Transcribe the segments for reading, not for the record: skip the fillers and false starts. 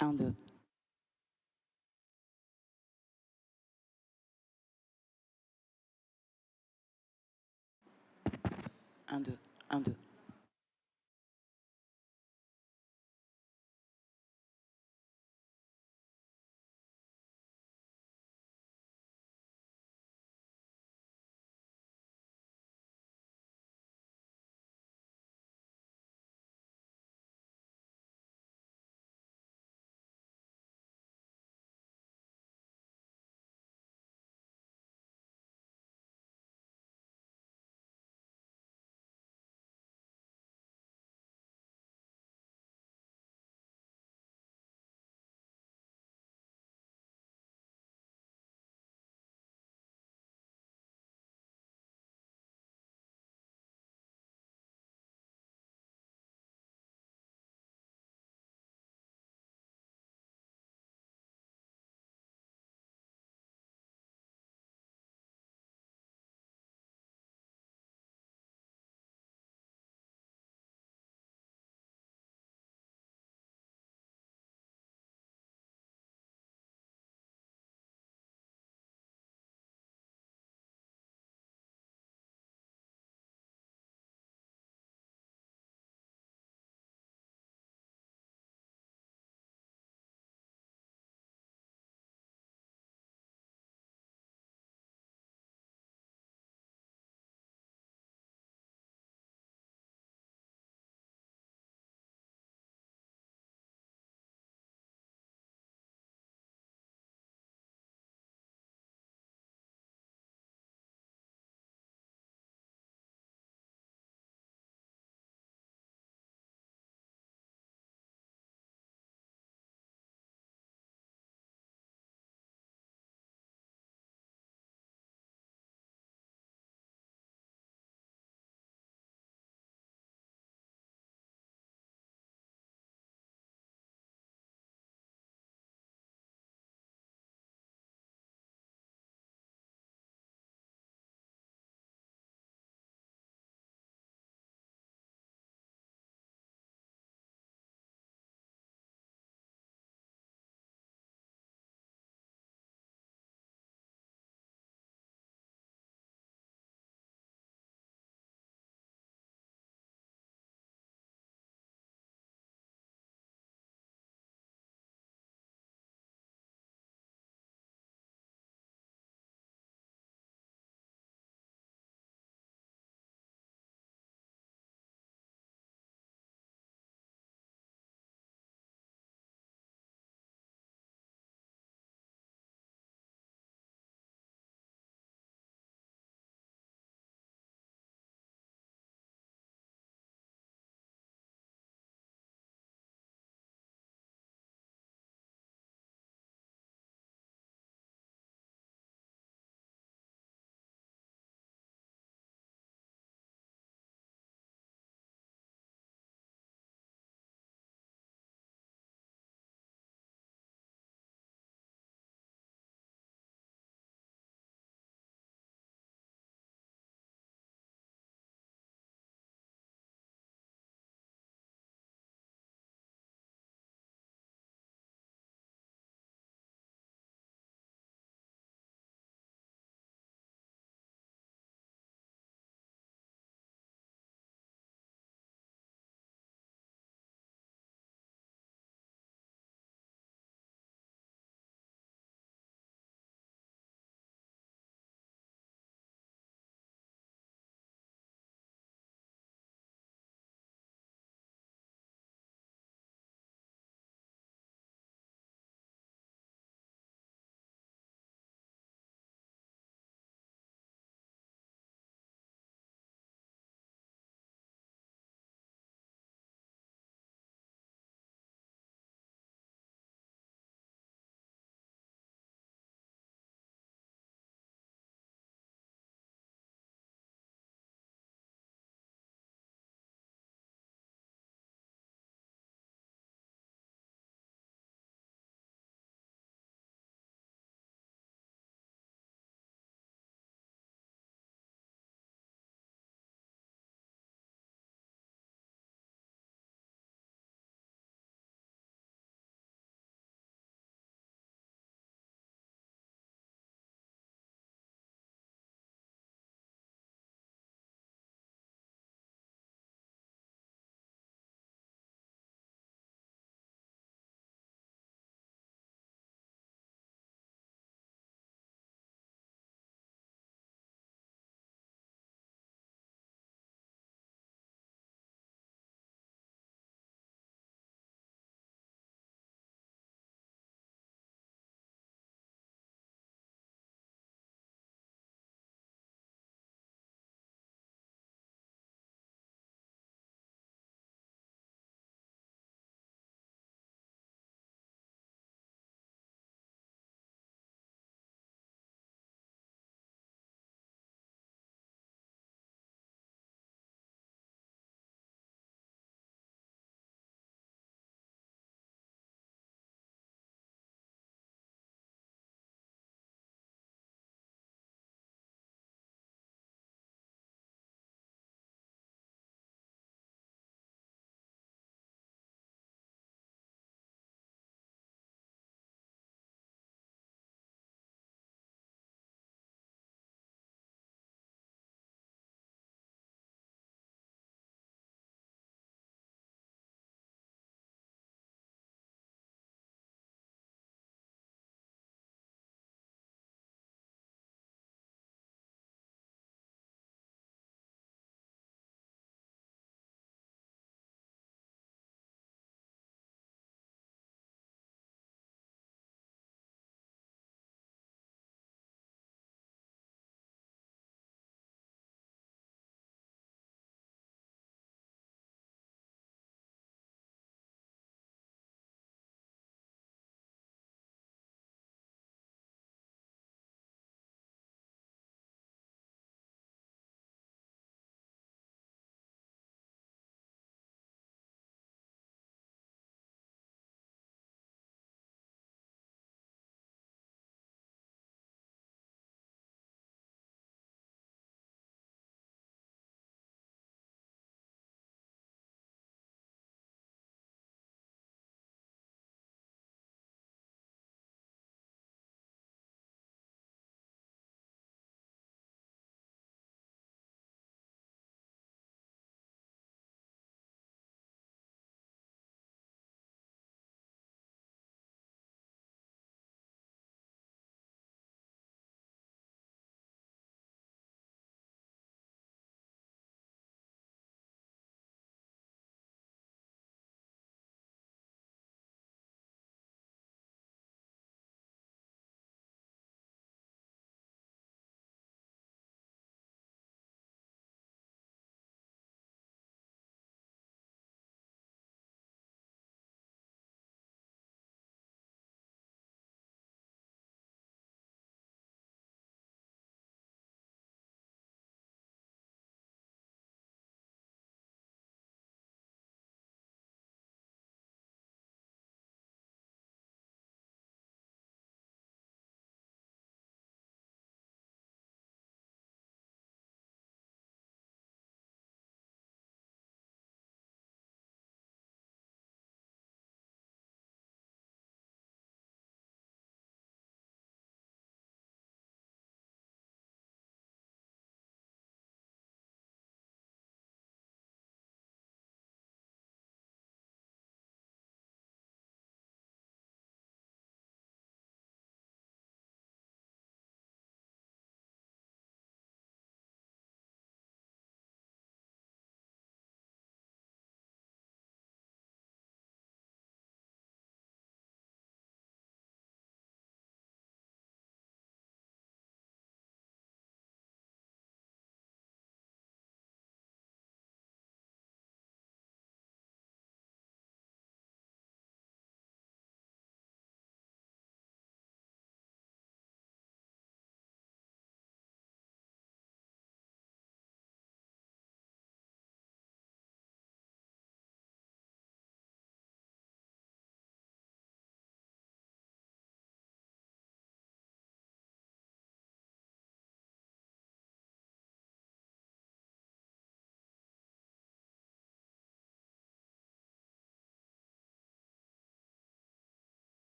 Un, deux. Un, deux. Un, deux.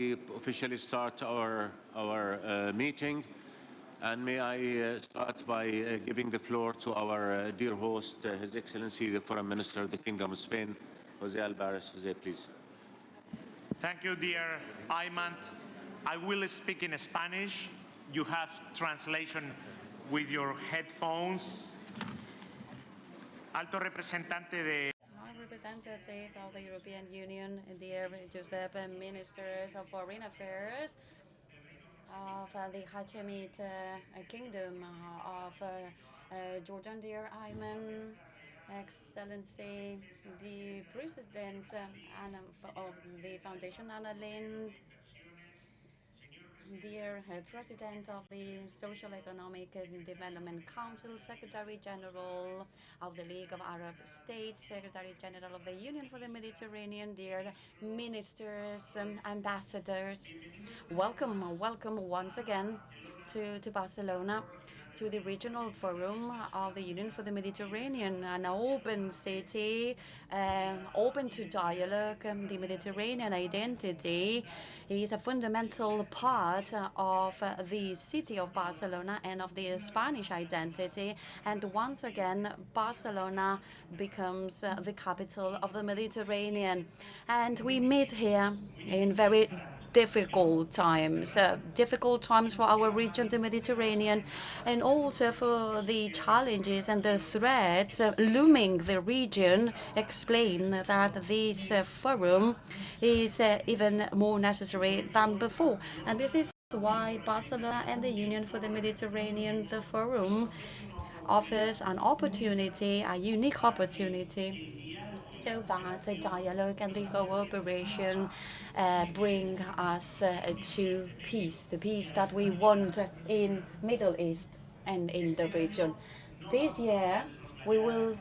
We officially start our meeting, and may I start by giving the floor to our dear host, His Excellency the Foreign Minister of the Kingdom of Spain, Jose Alvarez. Jose, please. Thank you, dear Ayman. I will speak in Spanish. You have translation with your headphones. Alto representante de Representative of the European Union, dear Josep, Ministers of Foreign Affairs of the Hashemite Kingdom of Jordan, dear Ayman, Excellency, the President of the Foundation Anna Lind, dear President of the Social Economic and Development Council, Secretary General of the League of Arab States, Secretary General of the Union for the Mediterranean, dear ministers, ambassadors, welcome once again to Barcelona, to the Regional Forum of the Union for the Mediterranean, an open city, open to dialogue. The Mediterranean identity is a fundamental part of the city of Barcelona and of the Spanish identity. And once again, Barcelona becomes the capital of the Mediterranean. And we meet here in very difficult times for our region, the Mediterranean, and also for the challenges and the threats looming the region, explain that this forum is even more necessary than before. And this is why Barcelona and the Union for the Mediterranean, the forum, offers an opportunity, a unique opportunity, so that the dialogue and the cooperation bring us to peace, the peace that we want in Middle East and in the region. This year, we will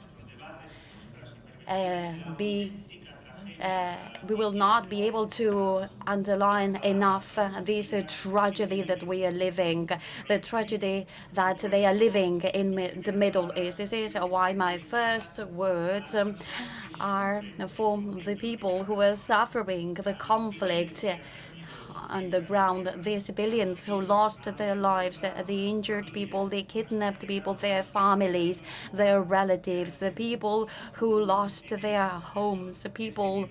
we will not be able to underline enough this tragedy that we are living, the tragedy that they are living in the Middle East. This is why my first words are for the people who are suffering the conflict on the ground, the civilians who lost their lives, the injured people, the kidnapped people, their families, their relatives, the people who lost their homes, the people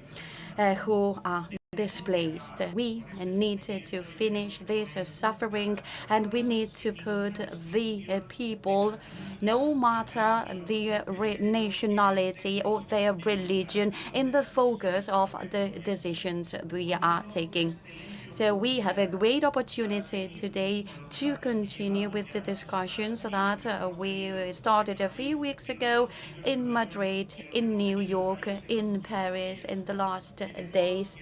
who are displaced. We need to finish this suffering, and we need to put the people, no matter their nationality or their religion, in the focus of the decisions we are taking. So we have a great opportunity today to continue with the discussions that we started a few weeks ago in Madrid, in New York, in Paris in the last days.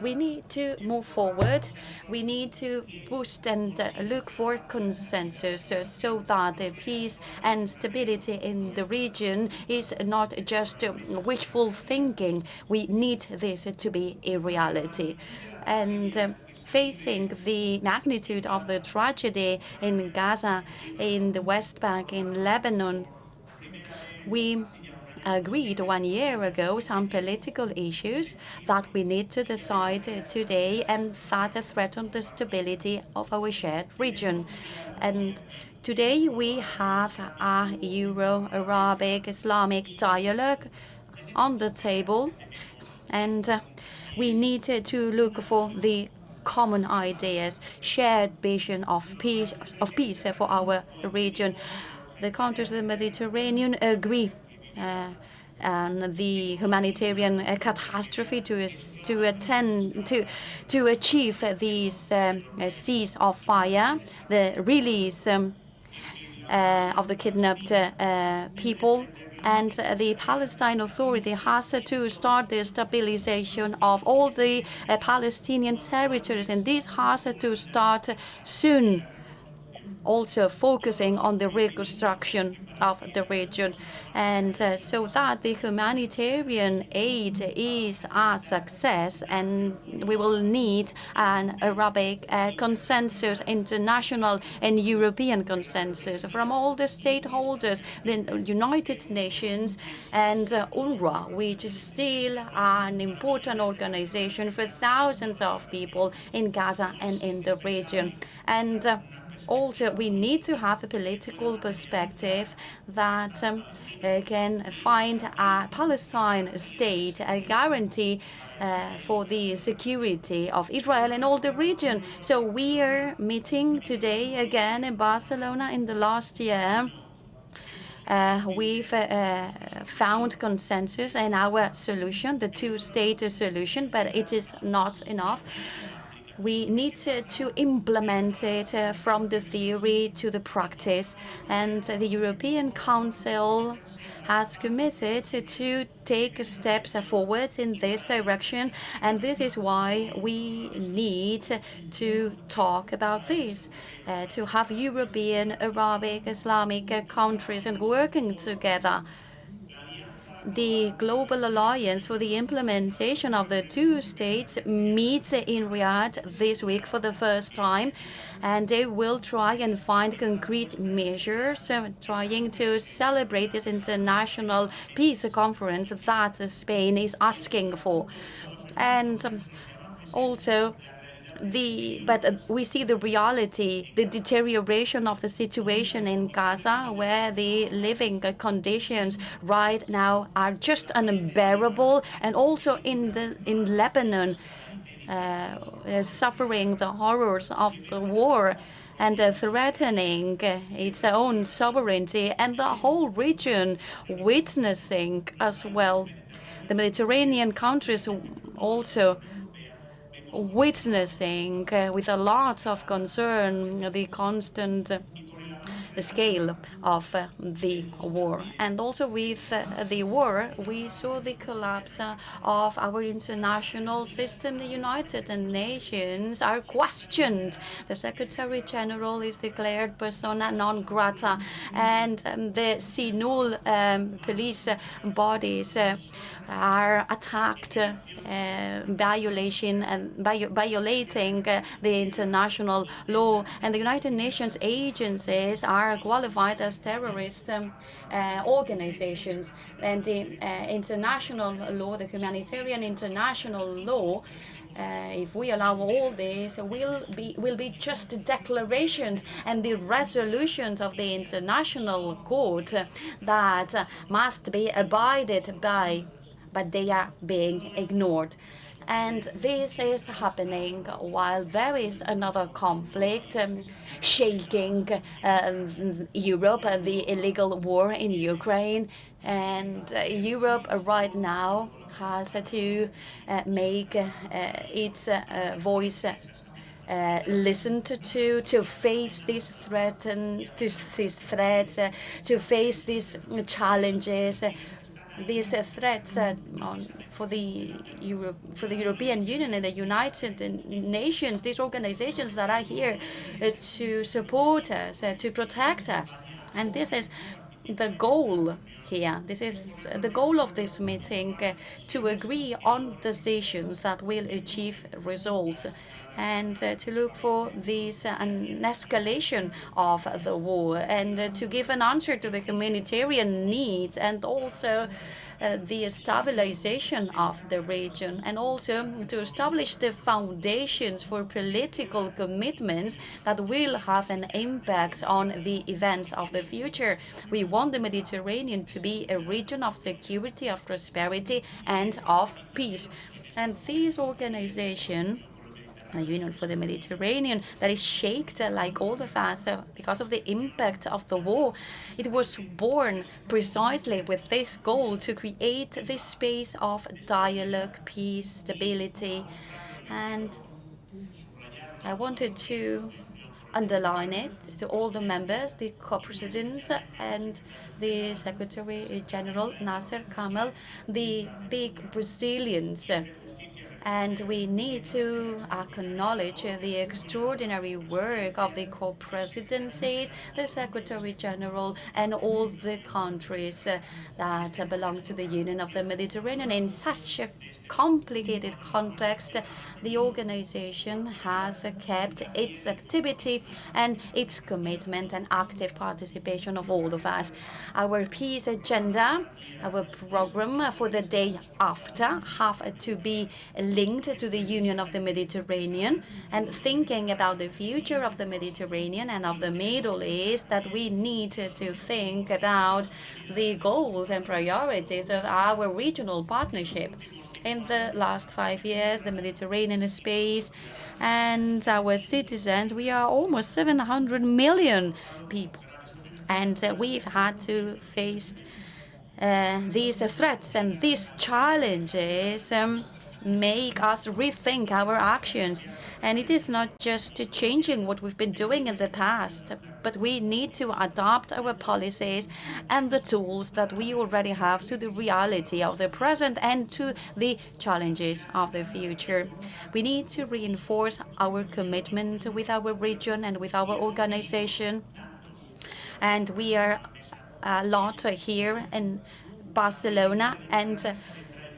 We need to move forward. We need to boost and look for consensus so that the peace and stability in the region is not just wishful thinking. We need this to be a reality. And facing the magnitude of the tragedy in Gaza, in the West Bank, in Lebanon, we agreed 1 year ago some political issues that we need to decide today and that threaten the stability of our shared region. And today we have a Euro-Arabic Islamic dialogue on the table, and we need to look for the common ideas, shared vision of peace for our region. The countries of the Mediterranean agree on the humanitarian catastrophe to achieve these cease of fire, the release of the kidnapped people. And the Palestine Authority has to start the stabilization of all the Palestinian territories, and this has to start soon. also focusing on the reconstruction of the region, and so that the humanitarian aid is a success. And we will need an Arabic consensus, international and European consensus from all the stakeholders, the United Nations and UNRWA, which is still an important organization for thousands of people in Gaza and in the region. And also, we need to have a political perspective that can find a Palestine state, a guarantee for the security of Israel and all the region. So we are meeting today again in Barcelona in the last year. We've found consensus in our solution, the two-state solution, but it is not enough. We need to implement it from the theory to the practice. And the European Council has committed to take steps forward in this direction. And this is why we need to talk about this, to have European, Arabic, Islamic countries and working together. The Global Alliance for the Implementation of the Two States meets in Riyadh this week for the first time, and they will try and find concrete measures, trying to celebrate this international peace conference that Spain is asking for. And also, but we see the reality, the deterioration of the situation in Gaza, where the living conditions right now are just unbearable, and also in Lebanon, suffering the horrors of the war and threatening its own sovereignty, and the whole region witnessing as well. The Mediterranean countries also witnessing with a lot of concern the constant scale of the war. And also with the war, we saw the collapse of our international system. The United Nations are questioned. The Secretary General is declared persona non grata, and the CNUL police bodies are attacked, violating the international law, and the United Nations agencies are qualified as terrorist organizations. And the international law, the humanitarian international law, if we allow all this, will be just declarations and the resolutions of the International Court that must be abided by, but they are being ignored. And this is happening while there is another conflict shaking Europe, the illegal war in Ukraine. And Europe right now has to make its voice listened to face these threats, to face these challenges. These threats for the European Union and the United Nations, these organizations that are here to support us, to protect us. And this is the goal here. This is the goal of this meeting, to agree on decisions that will achieve results, and to look for this an escalation of the war, and to give an answer to the humanitarian needs, and also the stabilization of the region, and also to establish the foundations for political commitments that will have an impact on the events of the future. We want the Mediterranean to be a region of security, of prosperity, and of peace. And this organization, a Union for the Mediterranean, that is shaped like all of us because of the impact of the war. It was born precisely with this goal, to create this space of dialogue, peace, stability. And I wanted to underline it to all the members, the co-presidents and the Secretary General Nasser Kamel, the big Brazilians And we need to acknowledge the extraordinary work of the co-presidencies, the Secretary General, and all the countries that belong to the Union of the Mediterranean. In such a complicated context, the organization has kept its activity and its commitment and active participation of all of us. Our peace agenda, our program for the day after, have to be linked to the Union of the Mediterranean, and thinking about the future of the Mediterranean and of the Middle East, that we need to think about the goals and priorities of our regional partnership. In the last 5 years, the Mediterranean space and our citizens, we are almost 700 million people. And we've had to face these threats and these challenges make us rethink our actions. And it is not just changing what we've been doing in the past, but we need to adapt our policies and the tools that we already have to the reality of the present and to the challenges of the future. We need to reinforce our commitment with our region and with our organization. And we are a lot here in Barcelona, and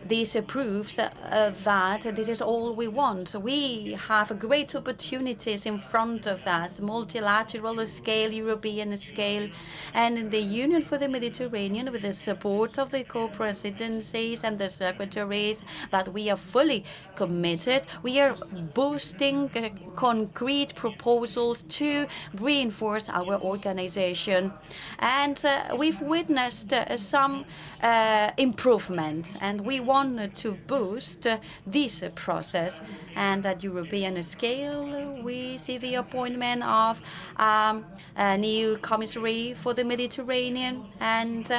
this proves that this is all we want. We have great opportunities in front of us, multilateral scale, European scale, and in the Union for the Mediterranean, with the support of the co-presidencies and the secretaries, that we are fully committed. We are boosting concrete proposals to reinforce our organization. And we've witnessed some improvement, and we want to boost this process. And at European scale, we see the appointment of a new commissary for the Mediterranean, and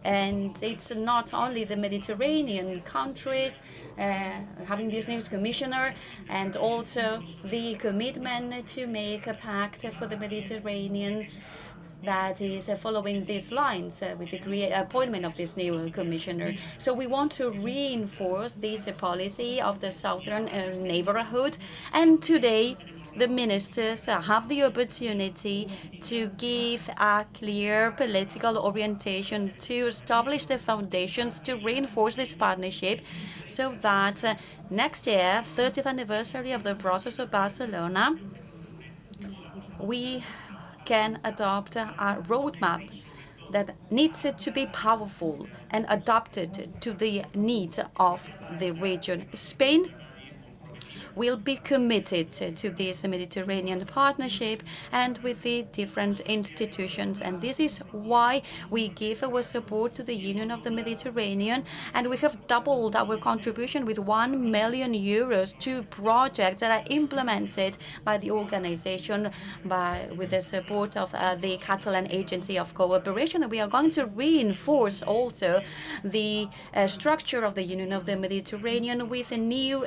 it's not only the Mediterranean countries having this new commissioner, and also the commitment to make a pact for the Mediterranean that is following these lines with the appointment of this new commissioner. So we want to reinforce this policy of the southern neighborhood. And today, the ministers have the opportunity to give a clear political orientation, to establish the foundations to reinforce this partnership, so that next year, 30th anniversary of the process of Barcelona, we can adopt a roadmap that needs to be powerful and adapted to the needs of the region. Spain will be committed to this Mediterranean partnership and with the different institutions. And this is why we give our support to the Union of the Mediterranean. And we have doubled our contribution with 1 million euros to projects that are implemented by the organization with the support of the Catalan Agency of Cooperation. And we are going to reinforce also the structure of the Union of the Mediterranean with a new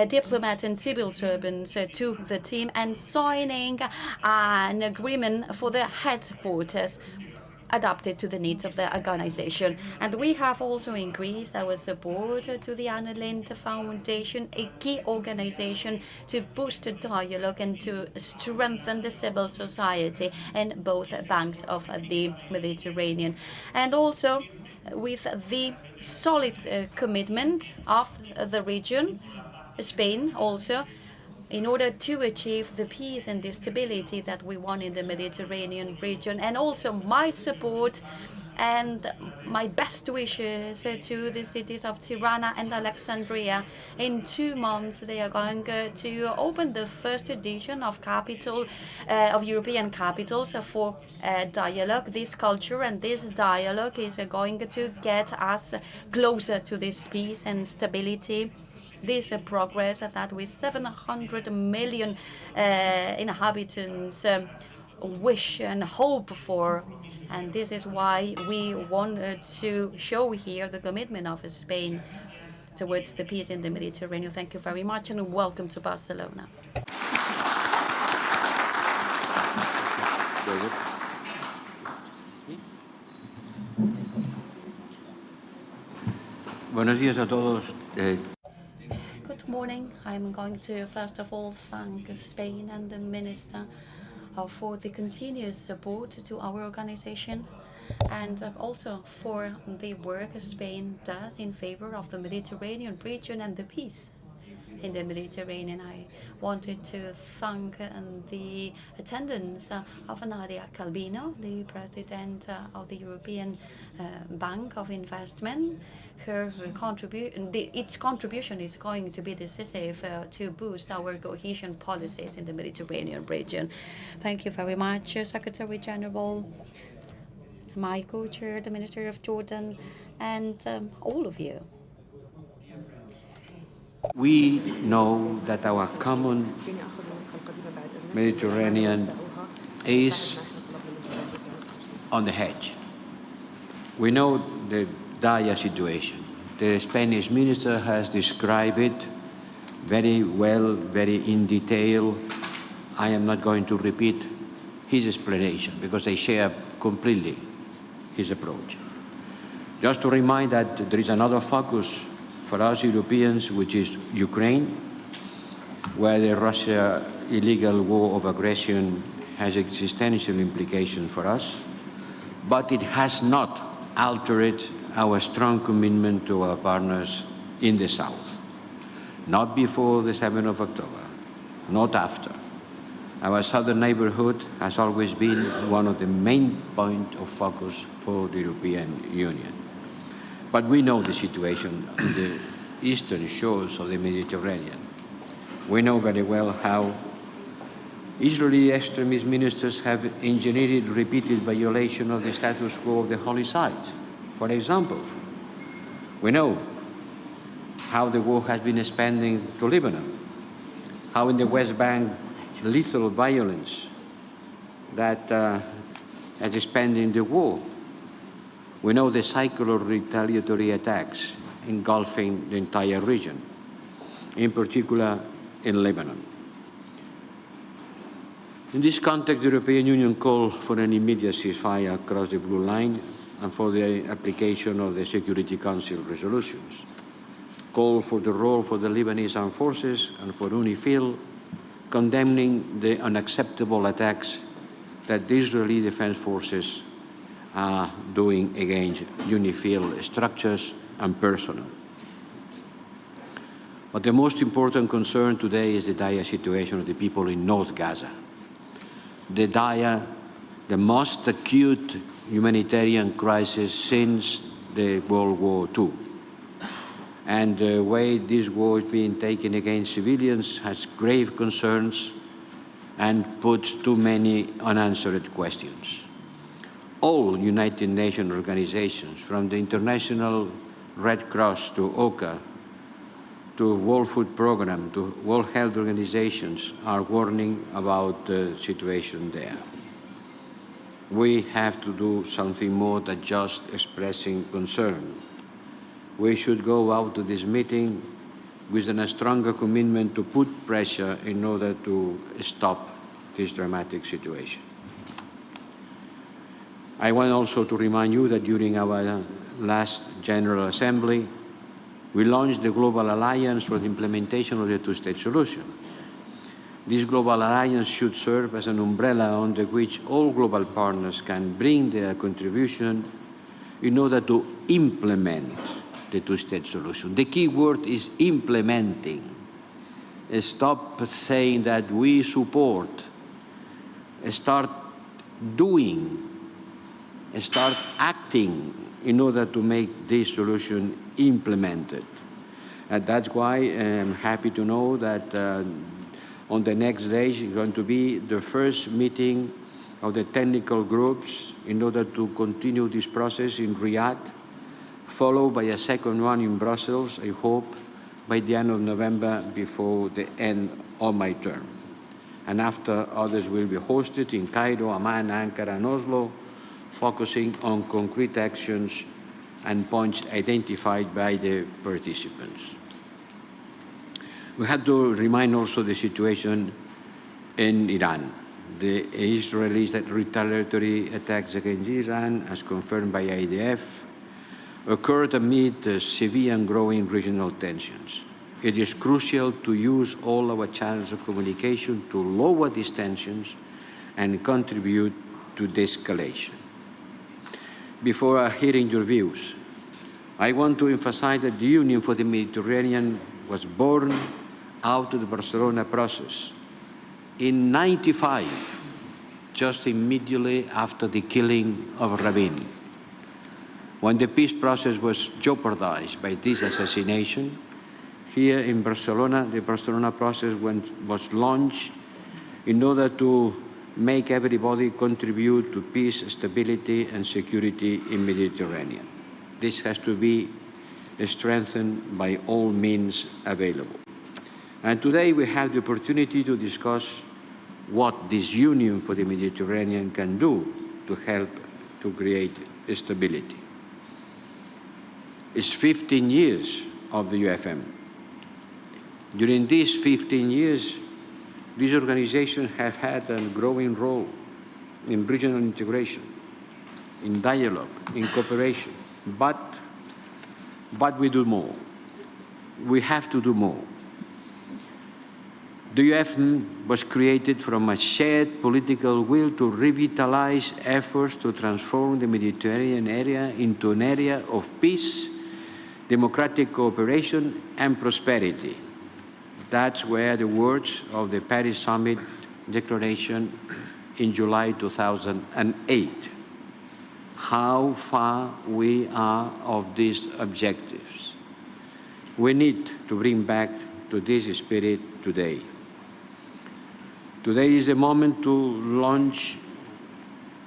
diplomats and civil servants to the team, and signing an agreement for the headquarters adapted to the needs of the organization. And we have also increased our support to the Anna Lindh Foundation, a key organization to boost dialogue and to strengthen the civil society in both banks of the Mediterranean. And also with the solid commitment of the region, Spain also, in order to achieve the peace and the stability that we want in the Mediterranean region. And also my support and my best wishes to the cities of Tirana and Alexandria. In 2 months, they are going to open the first edition of European capitals for dialogue. This culture and this dialogue is going to get us closer to this peace and stability. This progress that with 700 million inhabitants wish and hope for. And this is why we wanted to show here the commitment of Spain towards the peace in the Mediterranean. Thank you very much, and welcome to Barcelona. Buenos días a todos. Good Good morning. I'm going to first of all thank Spain and the Minister for the continuous support to our organization, and also for the work Spain does in favor of the Mediterranean region and the peace in the Mediterranean. I wanted to thank the attendance of Nadia Calvino, the President of the European Bank of Investment. Its contribution is going to be decisive to boost our cohesion policies in the Mediterranean region. Thank you very much, Secretary General, my co-chair, the Minister of Jordan, and all of you. We know that our common Mediterranean is on the edge. We know the dire situation. The Spanish minister has described it very well, very in detail. I am not going to repeat his explanation because I share completely his approach. Just to remind that there is another focus for us Europeans, which is Ukraine, where the Russia illegal war of aggression has existential implications for us, but it has not altered our strong commitment to our partners in the south. Not before the 7th of October, not after. Our southern neighborhood has always been one of the main points of focus for the European Union. But we know the situation on the eastern shores of the Mediterranean. We know very well how Israeli extremist ministers have engineered repeated violation of the status quo of the holy site. For example, we know how the war has been expanding to Lebanon, how in the West Bank lethal violence that has expanded the war. We know the cycle of retaliatory attacks engulfing the entire region, in particular in Lebanon. In this context, the European Union called for an immediate ceasefire across the blue line and for the application of the Security Council resolutions, called for the role for the Lebanese armed forces and for UNIFIL, condemning the unacceptable attacks that the Israeli Defense Forces are doing against UNIFIL structures and personnel. But the most important concern today is the dire situation of the people in North Gaza. The most acute humanitarian crisis since the World War II. And the way this war is being taken against civilians has grave concerns and puts too many unanswered questions. All United Nations organizations, from the International Red Cross to OCHA, to World Food Programme, to World Health Organizations, are warning about the situation there. We have to do something more than just expressing concern. We should go out to this meeting with a stronger commitment to put pressure in order to stop this dramatic situation. I want also to remind you that during our last General Assembly, we launched the Global Alliance for the implementation of the two-state solution. This Global Alliance should serve as an umbrella under which all global partners can bring their contribution in order to implement the two-state solution. The key word is implementing. Stop saying that we support. Start doing. Start acting in order to make this solution implemented. And that's why I'm happy to know that on the next day is going to be the first meeting of the technical groups in order to continue this process in Riyadh, followed by a second one in Brussels, I hope, by the end of November before the end of my term. And after, others will be hosted in Cairo, Amman, Ankara, and Oslo, focusing on concrete actions and points identified by the participants. We have to remind also the situation in Iran. The Israeli retaliatory attacks against Iran, as confirmed by IDF, occurred amid severe and growing regional tensions. It is crucial to use all our channels of communication to lower these tensions and contribute to de-escalation. Before hearing your views, I want to emphasize that the Union for the Mediterranean was born out of the Barcelona process in '95, just immediately after the killing of Rabin. When the peace process was jeopardized by this assassination, here in Barcelona, the Barcelona process was launched in order to make everybody contribute to peace, stability, and security in the Mediterranean. This has to be strengthened by all means available. And today we have the opportunity to discuss what this Union for the Mediterranean can do to help to create stability. It's 15 years of the UfM. During these 15 years, these organizations have had a growing role in regional integration, in dialogue, in cooperation, but we do more. We have to do more. The UfM was created from a shared political will to revitalize efforts to transform the Mediterranean area into an area of peace, democratic cooperation, and prosperity. That's where the words of the Paris Summit Declaration in July 2008. How far we are of these objectives. We need to bring back to this spirit today. Today is the moment to launch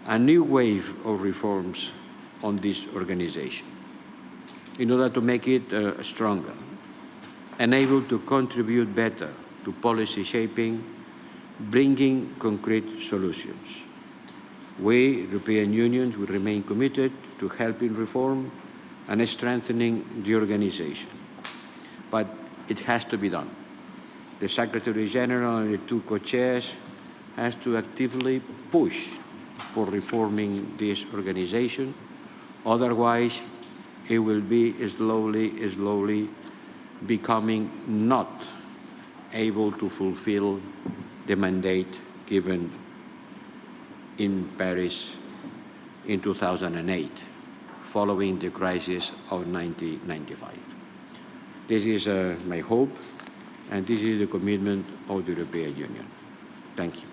a new wave of reforms on this organization in order to make it stronger and able to contribute better to policy shaping, bringing concrete solutions. We, European Union, will remain committed to helping reform and strengthening the organization. But it has to be done. The Secretary General and the two co-chairs has to actively push for reforming this organization. Otherwise, it will be slowly becoming not able to fulfill the mandate given in Paris in 2008, following the crisis of 1995. This is my hope, and this is the commitment of the European Union. Thank you.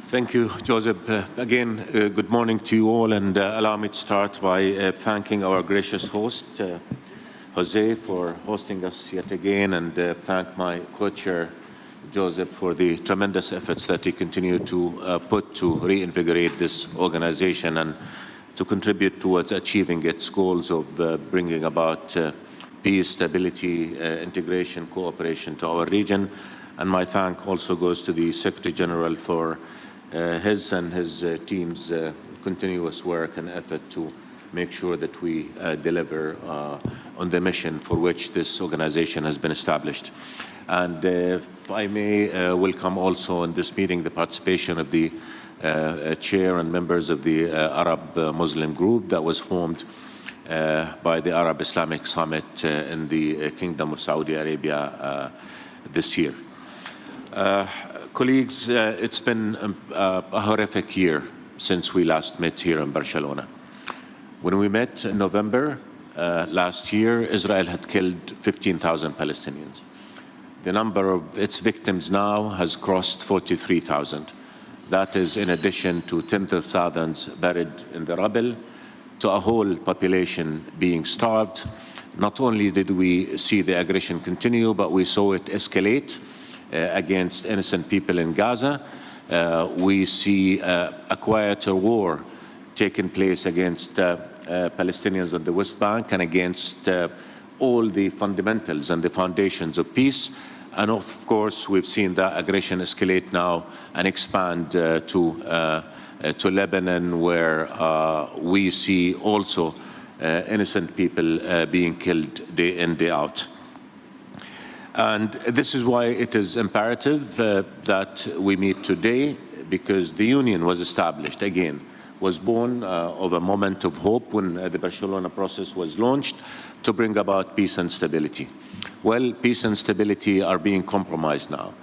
Thank you, Joseph. Again, good morning to you all, and allow me to start by thanking our gracious host, Jose, for hosting us yet again, and thank my co-chair, Joseph, for the tremendous efforts that he continued to put to reinvigorate this organization and to contribute towards achieving its goals of bringing about peace, stability, integration, cooperation to our region. And my thank also goes to the Secretary General for his and his team's continuous work and effort to make sure that we deliver on the mission for which this organization has been established. And if I may welcome also in this meeting the participation of the chair and members of the Arab Muslim group that was formed by the Arab Islamic Summit in the Kingdom of Saudi Arabia this year. Colleagues, it's been a horrific year since we last met here in Barcelona. When we met in November last year, Israel had killed 15,000 Palestinians. The number of its victims now has crossed 43,000. That is in addition to tens of thousands buried in the rubble, to a whole population being starved. Not only did we see the aggression continue, but we saw it escalate against innocent people in Gaza. We see a quieter war taking place against Palestinians on the West Bank and against all the fundamentals and the foundations of peace. And of course, we've seen that aggression escalate now and expand to Lebanon, where we see also innocent people being killed day in, day out. And this is why it is imperative that we meet today, because the Union was established, again, was born of a moment of hope when the Barcelona process was launched to bring about peace and stability. Well, peace and stability are being compromised now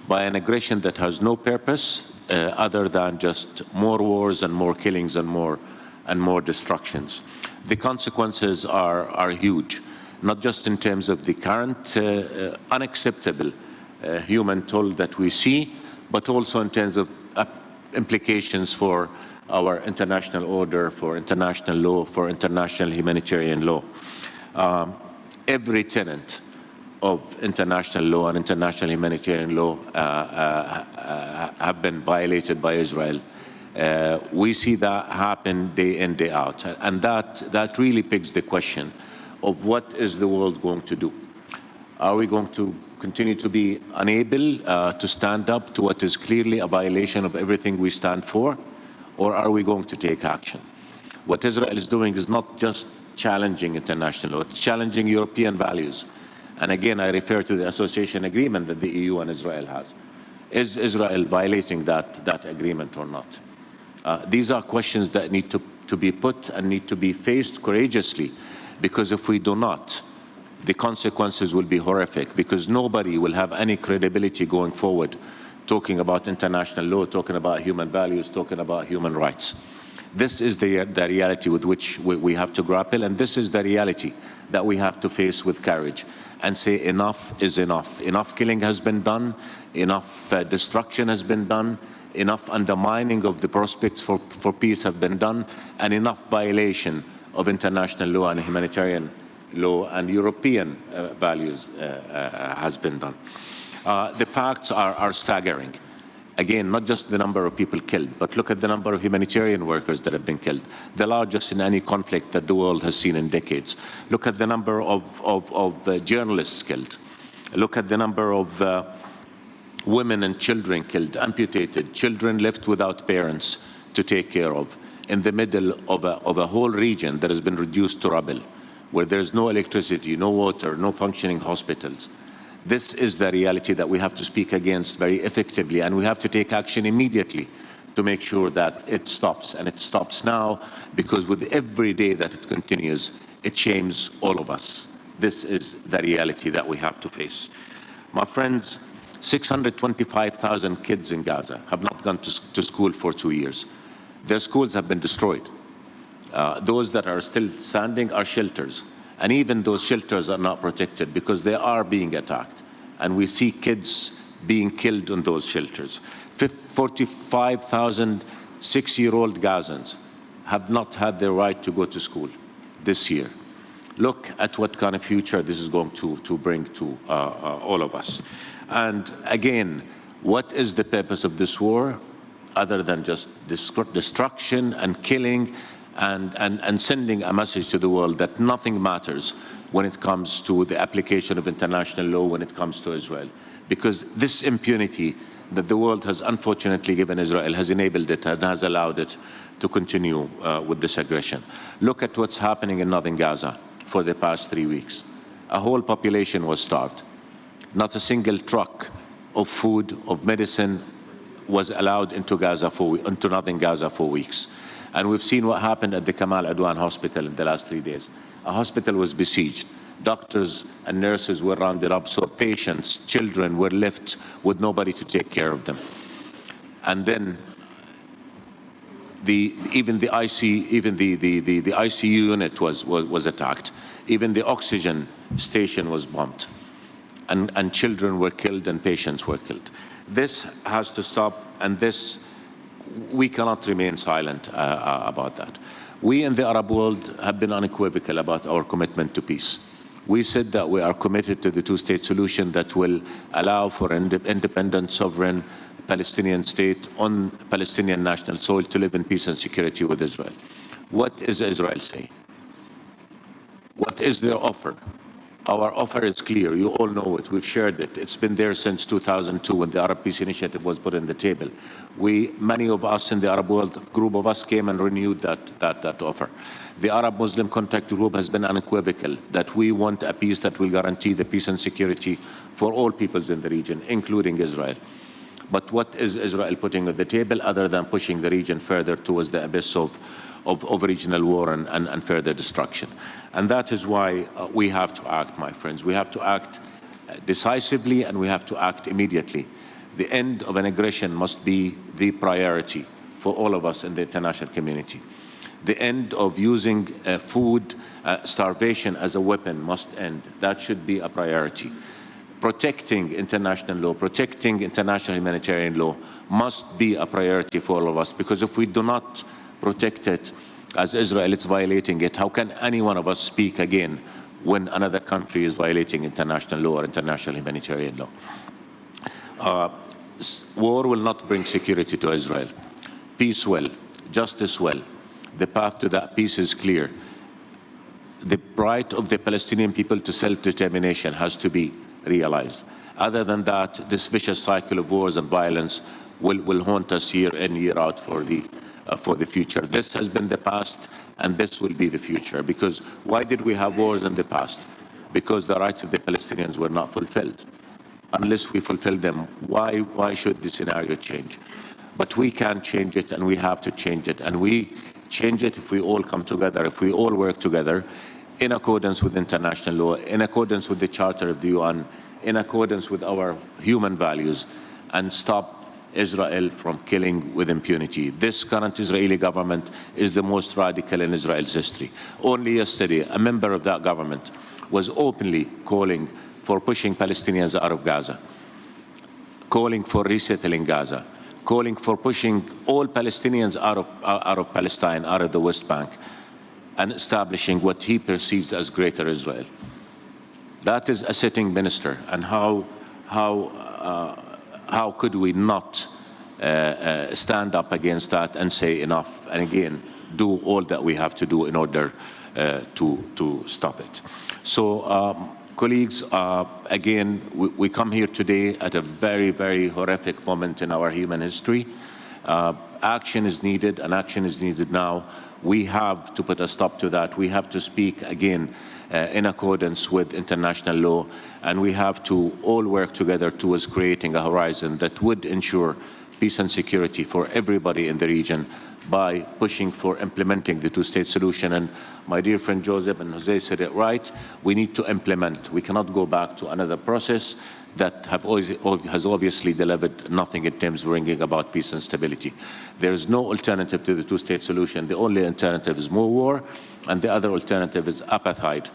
by an aggression that has no purpose other than just more wars and more killings and more destructions. The consequences are huge, not just in terms of the current unacceptable human toll that we see, but also in terms of implications for our international order, for international law, for international humanitarian law. Every tenet of international law and international humanitarian law have been violated by Israel. We see that happen day in, day out. And that really begs the question of what is the world going to do? Are we going to continue to be unable to stand up to what is clearly a violation of everything we stand for? Or are we going to take action? What Israel is doing is not just challenging international law, it's challenging European values. And again, I refer to the association agreement that the EU and Israel has. Is Israel violating that agreement or not? These are questions that need to be put and need to be faced courageously, because if we do not, the consequences will be horrific, because nobody will have any credibility going forward talking about international law, talking about human values, talking about human rights. This is the reality with which we have to grapple, and this is the reality that we have to face with courage and say enough is enough. Enough killing has been done, enough destruction has been done, enough undermining of the prospects for peace have been done, and enough violation of international law and humanitarian law and European values has been done. The facts are staggering. Again, not just the number of people killed, but look at the number of humanitarian workers that have been killed, the largest in any conflict that the world has seen in decades. Look at the number of journalists killed. Look at the number of women and children killed, amputated, children left without parents to take care of, in the middle of a whole region that has been reduced to rubble, where there's no electricity, no water, no functioning hospitals. This is the reality that we have to speak against very effectively, and we have to take action immediately to make sure that it stops. And it stops now, because with every day that it continues, it shames all of us. This is the reality that we have to face. My friends, 625,000 kids in Gaza have not gone to school for 2 years. Their schools have been destroyed. Those that are still standing are shelters. And even those shelters are not protected because they are being attacked. And we see kids being killed in those shelters. 45,000 6-year-old Gazans have not had the right to go to school this year. Look at what kind of future this is going to bring to all of us. And again, what is the purpose of this war other than just destruction and killing and sending a message to the world that nothing matters when it comes to the application of international law, when it comes to Israel? Because this impunity that the world has unfortunately given Israel has enabled it and has allowed it to continue with this aggression. Look at what's happening in northern Gaza for the past 3 weeks. A whole population was starved. Not a single truck of food, of medicine was allowed into northern Gaza for weeks. And we've seen what happened at the Kamal Adwan hospital in the last 3 days. A hospital was besieged. Doctors and nurses were rounded up, so patients, children were left with nobody to take care of them. And then even the ICU unit was attacked. Even the oxygen station was bombed. And children were killed and patients were killed. This has to stop, and we cannot remain silent about that. We in the Arab world have been unequivocal about our commitment to peace. We said that we are committed to the two-state solution that will allow for an independent, sovereign Palestinian state on Palestinian national soil to live in peace and security with Israel. What is Israel saying? What is their offer? Our offer is clear. You all know it. We've shared it. It's been there since 2002 when the Arab Peace Initiative was put on the table. Many of us in the Arab world, a group of us came and renewed that offer. The Arab Muslim Contact Group has been unequivocal that we want a peace that will guarantee the peace and security for all peoples in the region, including Israel. But what is Israel putting on the table other than pushing the region further towards the abyss of regional war and further destruction? And that is why we have to act, my friends. We have to act decisively, and we have to act immediately. The end of an aggression must be the priority for all of us in the international community. The end of using food starvation as a weapon must end. That should be a priority. Protecting international law, protecting international humanitarian law must be a priority for all of us, because if we do not protect it, as Israel is violating it, how can any one of us speak again when another country is violating international law or international humanitarian law? War will not bring security to Israel. Peace will, justice will. The path to that peace is clear. The right of the Palestinian people to self-determination has to be realized. Other than that, this vicious cycle of wars and violence will haunt us year in, year out for the future. This has been the past, and this will be the future. Because why did we have wars in the past? Because the rights of the Palestinians were not fulfilled. Unless we fulfill them, why should the scenario change? But we can change it, and we have to change it. And we change it if we all come together, if we all work together in accordance with international law, in accordance with the Charter of the UN, in accordance with our human values, and stop Israel from killing with impunity. This current Israeli government is the most radical in Israel's history. Only yesterday, a member of that government was openly calling for pushing Palestinians out of Gaza, calling for resettling Gaza, calling for pushing all Palestinians out of Palestine, out of the West Bank, and establishing what he perceives as Greater Israel. That is a sitting minister, and how could we not stand up against that and say enough, and again do all that we have to do in order to stop it? So, colleagues, again, we come here today at a very, very horrific moment in our human history. Action is needed, and action is needed now. We have to put a stop to that. We have to speak again in accordance with international law, and we have to all work together towards creating a horizon that would ensure peace and security for everybody in the region by pushing for implementing the two-state solution. And my dear friend Joseph and Jose said it right, we need to implement. We cannot go back to another process that has obviously delivered nothing in terms of bringing about peace and stability. There is no alternative to the two-state solution. The only alternative is more war, and the other alternative is apartheid,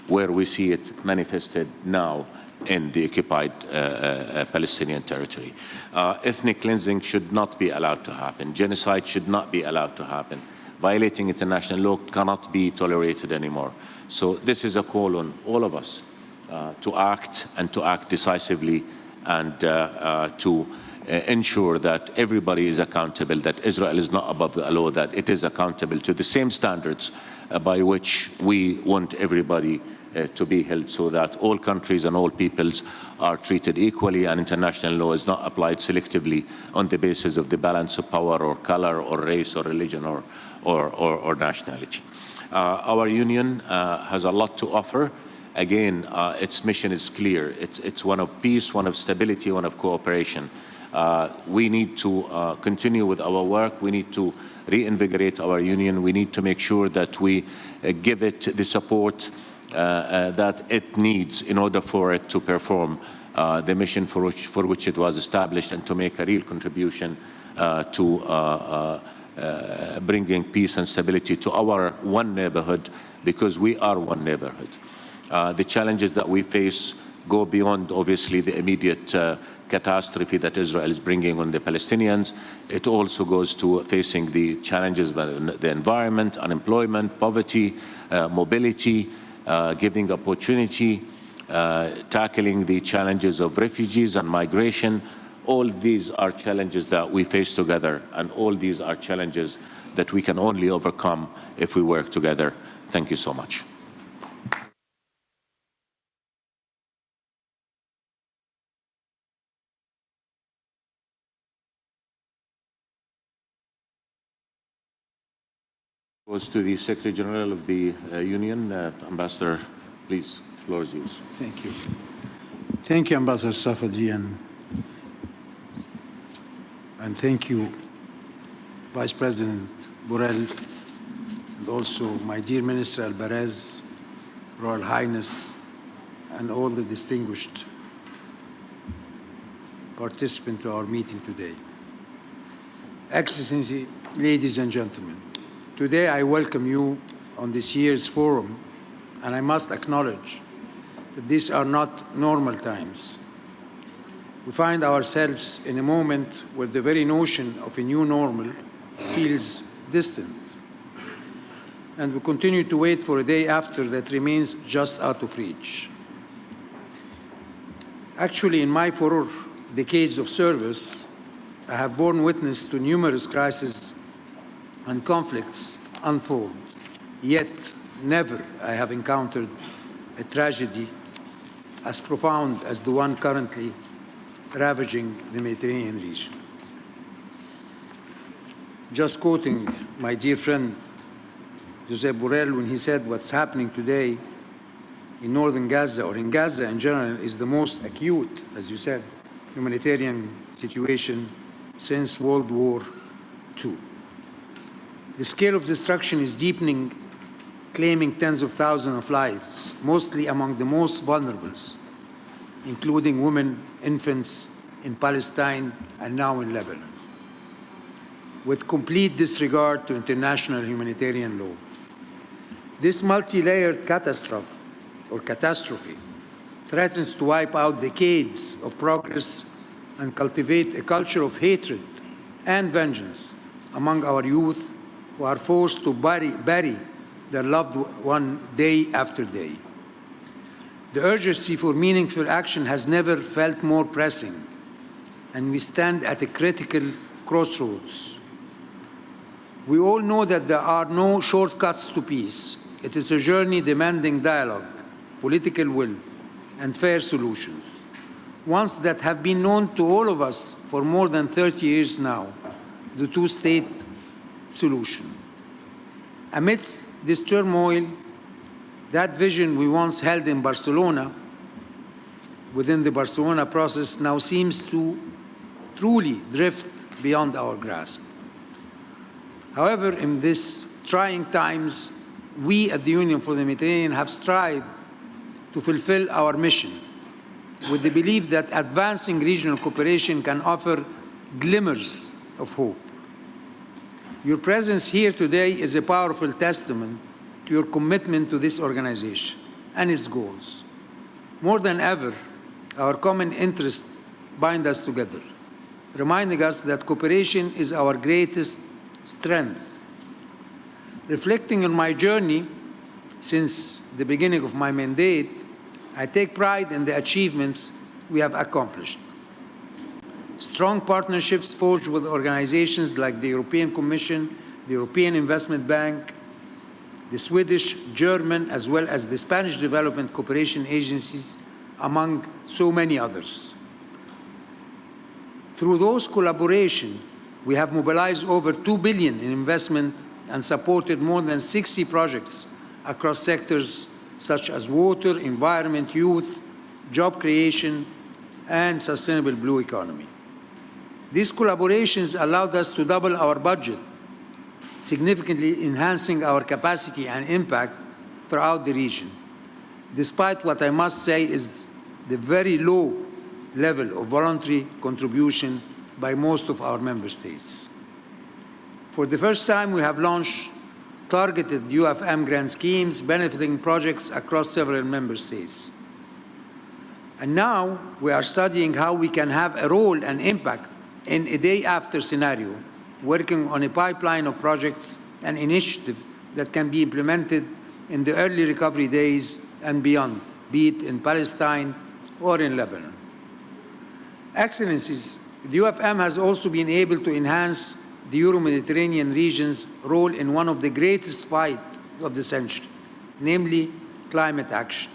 where we see it manifested now in the occupied Palestinian territory. Ethnic cleansing should not be allowed to happen. Genocide should not be allowed to happen. Violating international law cannot be tolerated anymore. So this is a call on all of us to act, and to act decisively, and to ensure that everybody is accountable, that Israel is not above the law, that it is accountable to the same standards by which we want everybody to be held, so that all countries and all peoples are treated equally, and international law is not applied selectively on the basis of the balance of power or color or race or religion or nationality. Our union has a lot to offer. Again, its mission is clear. It's one of peace, one of stability, one of cooperation. We need to continue with our work. We need to reinvigorate our union. We need to make sure that we give it the support that it needs in order for it to perform the mission for which it was established, and to make a real contribution to bringing peace and stability to our one neighborhood, because we are one neighborhood. The challenges that we face go beyond, obviously, the immediate catastrophe that Israel is bringing on the Palestinians. It also goes to facing the challenges of the environment, unemployment, poverty, mobility, giving opportunity, tackling the challenges of refugees and migration. All these are challenges that we face together, and all these are challenges that we can only overcome if we work together. Thank you so much. Goes to the Secretary General of the Union. Ambassador, please, the floor is yours. Thank you. Thank you, Ambassador Safadi. And and thank you, Vice President Borrell, and also my dear Minister Alvarez, Royal Highness, and all the distinguished participants to our meeting today. Excellency, ladies and gentlemen, today I welcome you on this year's forum, and I must acknowledge that these are not normal times. We find ourselves in a moment where the very notion of a new normal feels distant, and we continue to wait for a day after that remains just out of reach. Actually, in my 4 decades of service, I have borne witness to numerous crises and conflicts unfold, yet never I have encountered a tragedy as profound as the one currently ravaging the Mediterranean region. Just quoting my dear friend Josep Borrell when he said what's happening today in northern Gaza, or in Gaza in general, is the most acute, as you said, humanitarian situation since World War II. The scale of destruction is deepening, claiming tens of thousands of lives, mostly among the most vulnerable, including women, infants in Palestine and now in Lebanon, with complete disregard to international humanitarian law. This multi-layered catastrophe threatens to wipe out decades of progress and cultivate a culture of hatred and vengeance among our youth who are forced to bury their loved one day after day. The urgency for meaningful action has never felt more pressing, and we stand at a critical crossroads. We all know that there are no shortcuts to peace. It is a journey demanding dialogue, political will, and fair solutions, ones that have been known to all of us for more than 30 years now, the two-state solution. Amidst this turmoil, that vision we once held in Barcelona, within the Barcelona process, now seems to truly drift beyond our grasp. However, in these trying times, we at the Union for the Mediterranean have strived to fulfill our mission with the belief that advancing regional cooperation can offer glimmers of hope. Your presence here today is a powerful testament to your commitment to this organization and its goals. More than ever, our common interests bind us together, reminding us that cooperation is our greatest strength. Reflecting on my journey since the beginning of my mandate, I take pride in the achievements we have accomplished. Strong partnerships forged with organizations like the European Commission, the European Investment Bank, the Swedish, German, as well as the Spanish Development Cooperation Agencies, among so many others. Through those collaborations, we have mobilized over 2 billion in investment and supported more than 60 projects across sectors such as water, environment, youth, job creation, and sustainable blue economy. These collaborations allowed us to double our budget, significantly enhancing our capacity and impact throughout the region, despite what I must say is the very low level of voluntary contribution by most of our member states. For the first time, we have launched targeted UfM grant schemes benefiting projects across several member states. And now we are studying how we can have a role and impact in a day-after scenario, working on a pipeline of projects and initiatives that can be implemented in the early recovery days and beyond, be it in Palestine or in Lebanon. Excellencies, the UfM has also been able to enhance the Euro-Mediterranean region's role in one of the greatest fights of the century, namely climate action,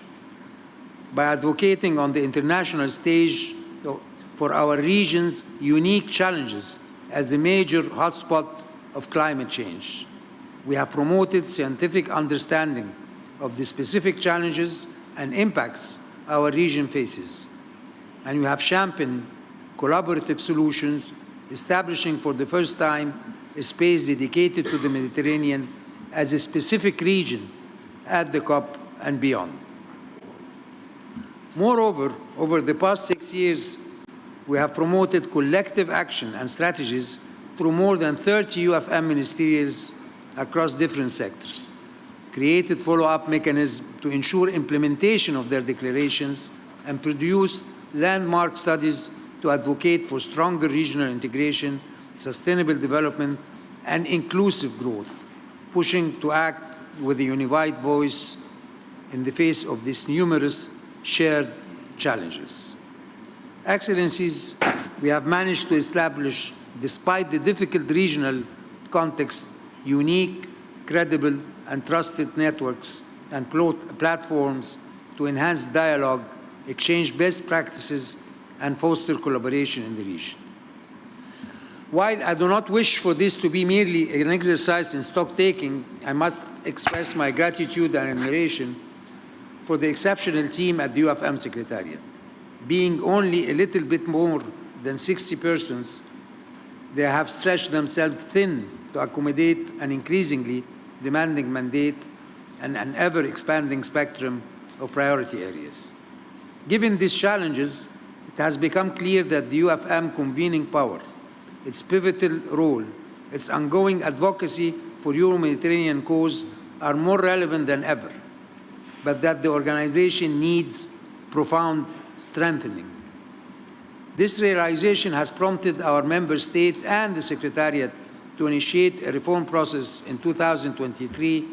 by advocating on the international stage for our region's unique challenges as the major hotspot of climate change. We have promoted scientific understanding of the specific challenges and impacts our region faces, and we have championed collaborative solutions establishing for the first time a space dedicated to the Mediterranean as a specific region at the COP and beyond. Moreover, over the past 6 years, we have promoted collective action and strategies through more than 30 UfM ministerials across different sectors, created follow-up mechanisms to ensure implementation of their declarations, and produced landmark studies to advocate for stronger regional integration, sustainable development, and inclusive growth, pushing to act with a unified voice in the face of these numerous shared challenges. Excellencies, we have managed to establish, despite the difficult regional context, unique, credible, and trusted networks and platforms to enhance dialogue, exchange best practices, and foster collaboration in the region. While I do not wish for this to be merely an exercise in stock-taking, I must express my gratitude and admiration for the exceptional team at the UfM Secretariat. Being only a little bit more than 60 persons, they have stretched themselves thin to accommodate an increasingly demanding mandate and an ever-expanding spectrum of priority areas. Given these challenges, it has become clear that the UfM convening power, its pivotal role, its ongoing advocacy for Euro-Mediterranean cause are more relevant than ever, but that the organization needs profound strengthening. This realization has prompted our member state and the Secretariat to initiate a reform process in 2023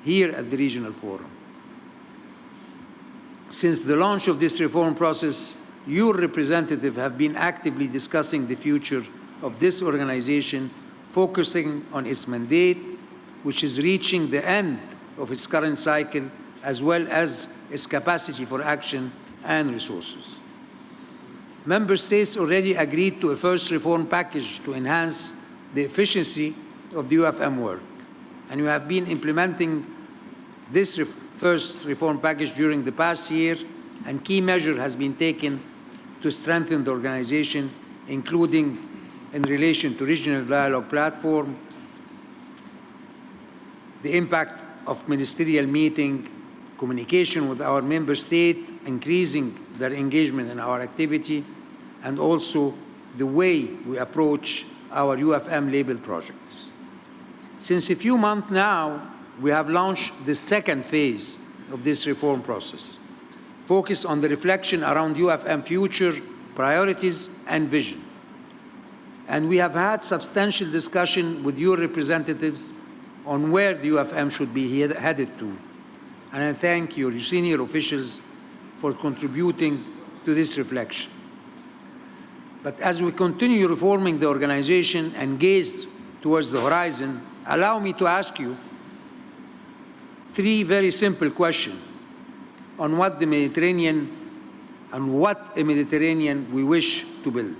here at the Regional Forum. Since the launch of this reform process, your representatives have been actively discussing the future of this organization, focusing on its mandate, which is reaching the end of its current cycle, as well as its capacity for action and resources. Member states already agreed to a first reform package to enhance the efficiency of the UfM work, and we have been implementing this first reform package during the past year, and key measure has been taken to strengthen the organization, including in relation to regional dialogue platform, the impact of ministerial meeting, communication with our member state, increasing their engagement in our activity, and also the way we approach our UfM label projects. Since a few months now, we have launched the second phase of this reform process, focused on the reflection around UfM future priorities and vision. And we have had substantial discussion with your representatives on where the UfM should be headed to. And I thank your senior officials for contributing to this reflection. But as we continue reforming the organization and gaze towards the horizon, allow me to ask you three very simple questions on what a Mediterranean we wish to build.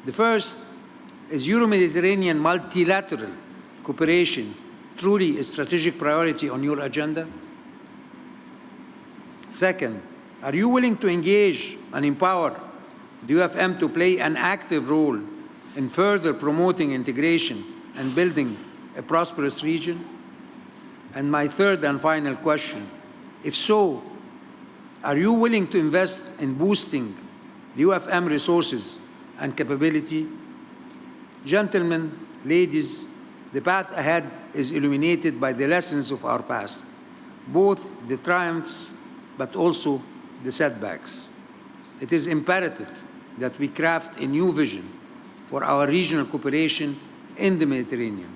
The first, is Euro-Mediterranean multilateral cooperation truly a strategic priority on your agenda? Second, are you willing to engage and empower the UfM to play an active role in further promoting integration and building a prosperous region? And my third and final question, if so, are you willing to invest in boosting the UfM resources and capability? Gentlemen, ladies, the path ahead is illuminated by the lessons of our past, both the triumphs but also the setbacks. It is imperative that we craft a new vision for our regional cooperation in the Mediterranean,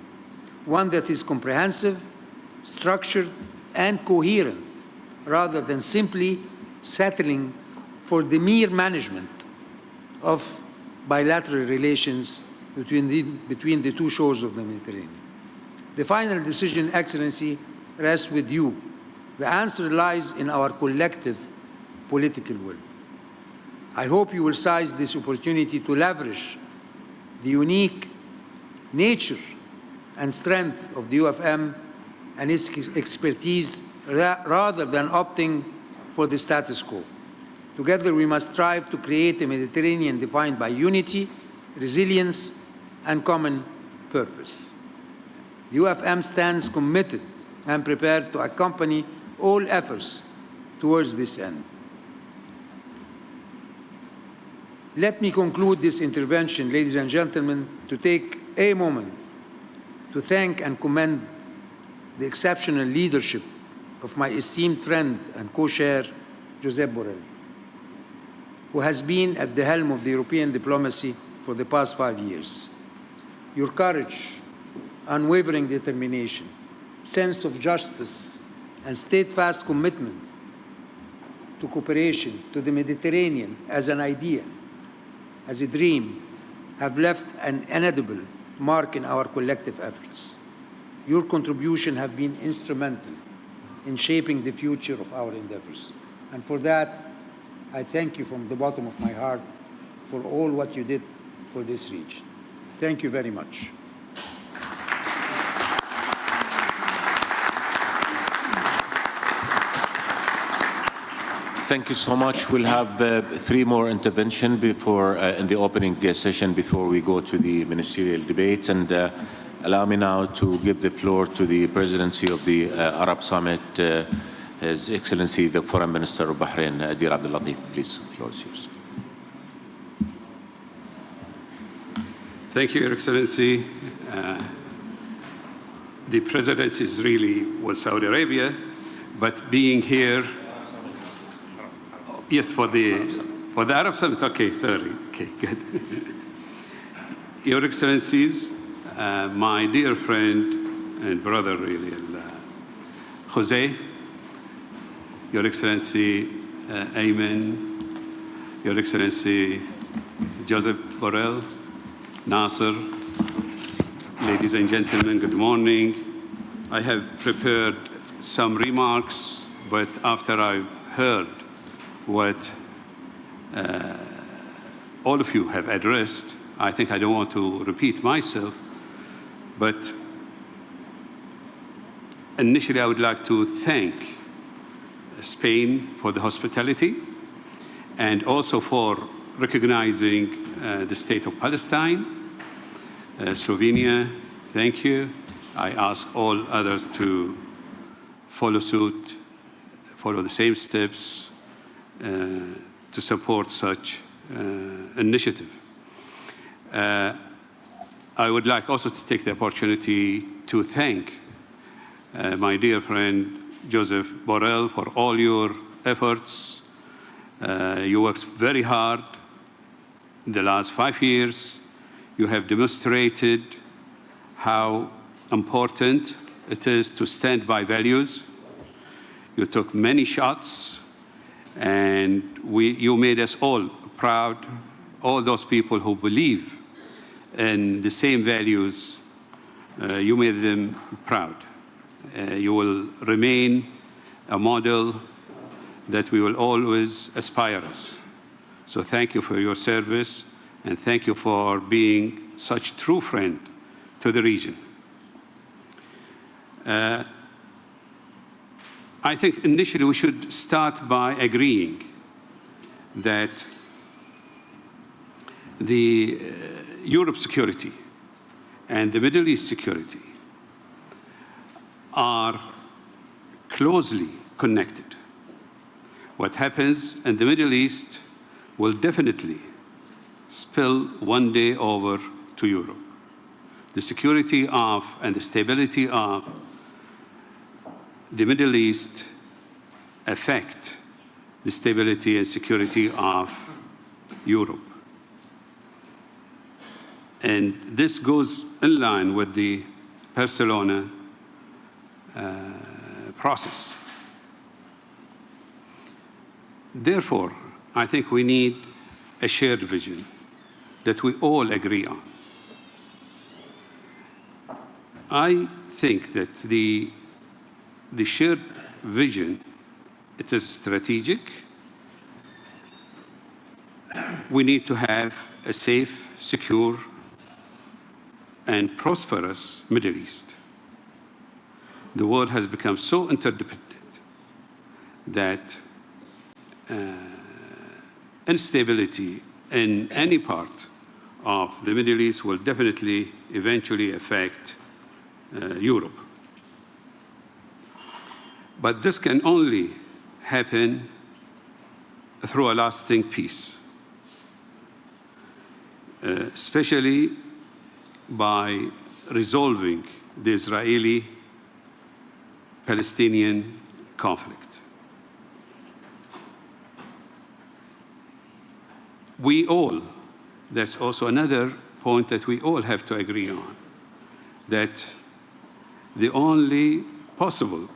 one that is comprehensive, structured, and coherent, rather than simply settling for the mere management of bilateral relations between the two shores of the Mediterranean. The final decision, Excellency, rests with you. The answer lies in our collective political will. I hope you will seize this opportunity to leverage the unique nature and strength of the UfM and its expertise rather than opting for the status quo. Together we must strive to create a Mediterranean defined by unity, resilience, and common purpose. The UfM stands committed and prepared to accompany all efforts towards this end. Let me conclude this intervention, ladies and gentlemen, to take a moment to thank and commend the exceptional leadership of my esteemed friend and co-chair, Josep Borrell, who has been at the helm of the European diplomacy for the past 5 years. Your courage, unwavering determination, sense of justice, and steadfast commitment to cooperation, to the Mediterranean as an idea, as a dream, have left an inedible mark in our collective efforts. Your contribution have been instrumental in shaping the future of our endeavors. And for that, I thank you from the bottom of my heart for all what you did for this region. Thank you very much. Thank you so much. We'll have 3 more interventions before in the opening session before we go to the ministerial debates. And allow me now to give the floor to the presidency of the Arab Summit, His Excellency the Foreign Minister of Bahrain, Adir Abdul Latif. Please, the floor is yours. Thank you, Your Excellency. The presidency is really with Saudi Arabia, but being here, yes, for the Arab Summit. Okay, sorry. Okay, good. Your Excellencies, my dear friend and brother, really, Jose, Your Excellency Ayman, Your Excellency Joseph Borrell, Nasser, ladies and gentlemen, good morning. I have prepared some remarks, but after I've heard what all of you have addressed, I think I don't want to repeat myself, but initially I would like to thank Spain for the hospitality and also for recognizing the state of Palestine. Slovenia, thank you. I ask all others to follow suit, follow the same steps to support such initiative. I would like also to take the opportunity to thank my dear friend Joseph Borrell for all your efforts. You worked very hard in the last 5 years. You have demonstrated how important it is to stand by values. You took many shots, and you made us all proud, all those people who believe in the same values, you made them proud. You will remain a model that we will always aspire us. So thank you for your service, and thank you for being such true friend to the region. I think initially we should start by agreeing that the Europe security and the Middle East security are closely connected. What happens in the Middle East will definitely spill one day over to Europe. The security of and the stability of the Middle East affect the stability and security of Europe. And this goes in line with the Barcelona process. Therefore, I think we need a shared vision that we all agree on. I think that the shared vision, it is strategic. We need to have a safe, secure, and prosperous Middle East. The world has become so interdependent that instability in any part of the Middle East will definitely eventually affect Europe. But this can only happen through a lasting peace, especially by resolving the Israeli-Palestinian conflict. We all, that's also another point that we all have to agree on, that the only possible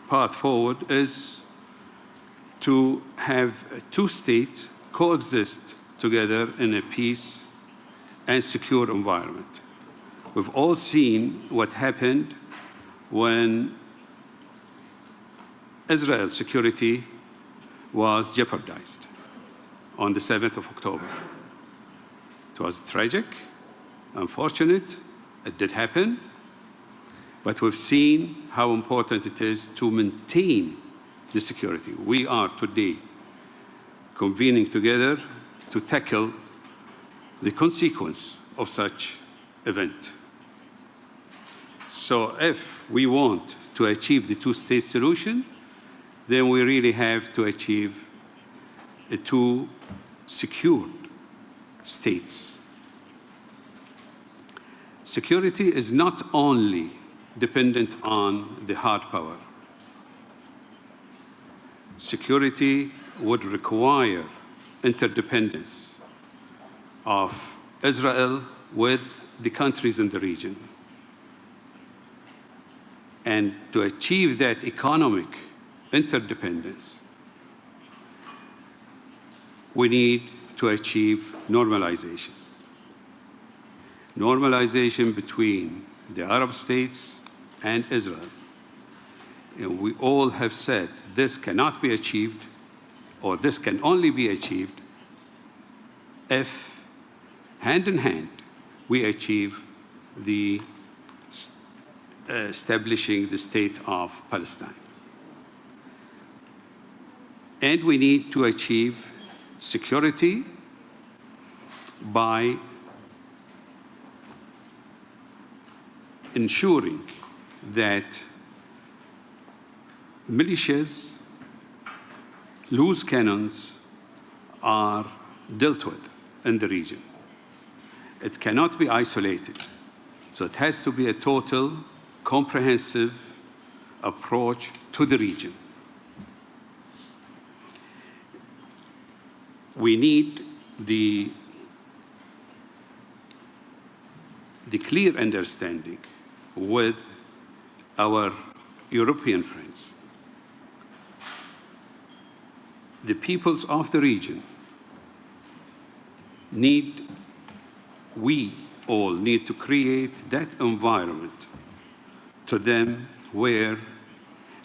path forward is to have two states coexist together in a peace and secure environment. We've all seen what happened when Israel's security was jeopardized on the 7th of October. It was tragic, unfortunate, it did happen, but we've seen how important it is to maintain the security. We are today convening together to tackle the consequence of such event. So if we want to achieve the two-state solution, then we really have to achieve two secured states. Security is not only dependent on the hard power. Security would require interdependence of Israel with the countries in the region. And to achieve that economic interdependence, we need to achieve normalization. Normalization between the Arab states and Israel. And we all have said this cannot be achieved, or this can only be achieved if, hand in hand, we achieve the establishing the state of Palestine. And we need to achieve security by ensuring that militias, loose cannons are dealt with in the region. It cannot be isolated. So it has to be a total, comprehensive approach to the region. We need the clear understanding with our European friends. The peoples of the region we all need to create that environment to them where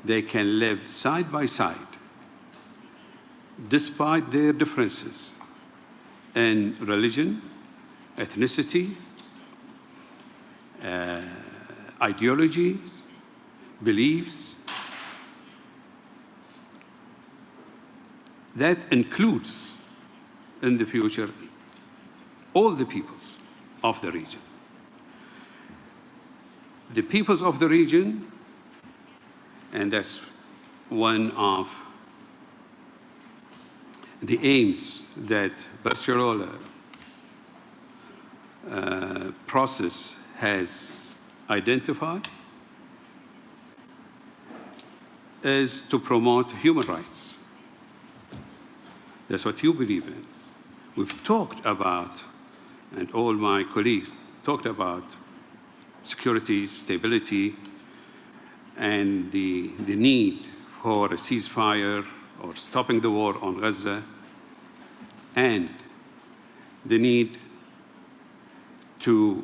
they can live side by side, despite their differences in religion, ethnicity, ideologies, beliefs. That includes, in the future, all the peoples of the region. The peoples of the region, and that's one of the aims that Barcelona process has identified, is to promote human rights. That's what you believe in. We've talked about, and all my colleagues talked about, security, stability, and the need for a ceasefire or stopping the war on Gaza, and the need to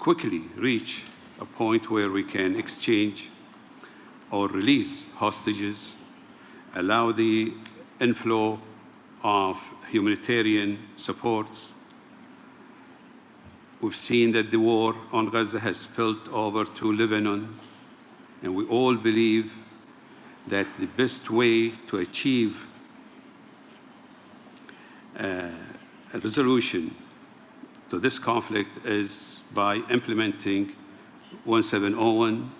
quickly reach a point where we can exchange or release hostages, allow the inflow of humanitarian supports. We've seen that the war on Gaza has spilled over to Lebanon, and we all believe that the best way to achieve a resolution to this conflict is by implementing 1701,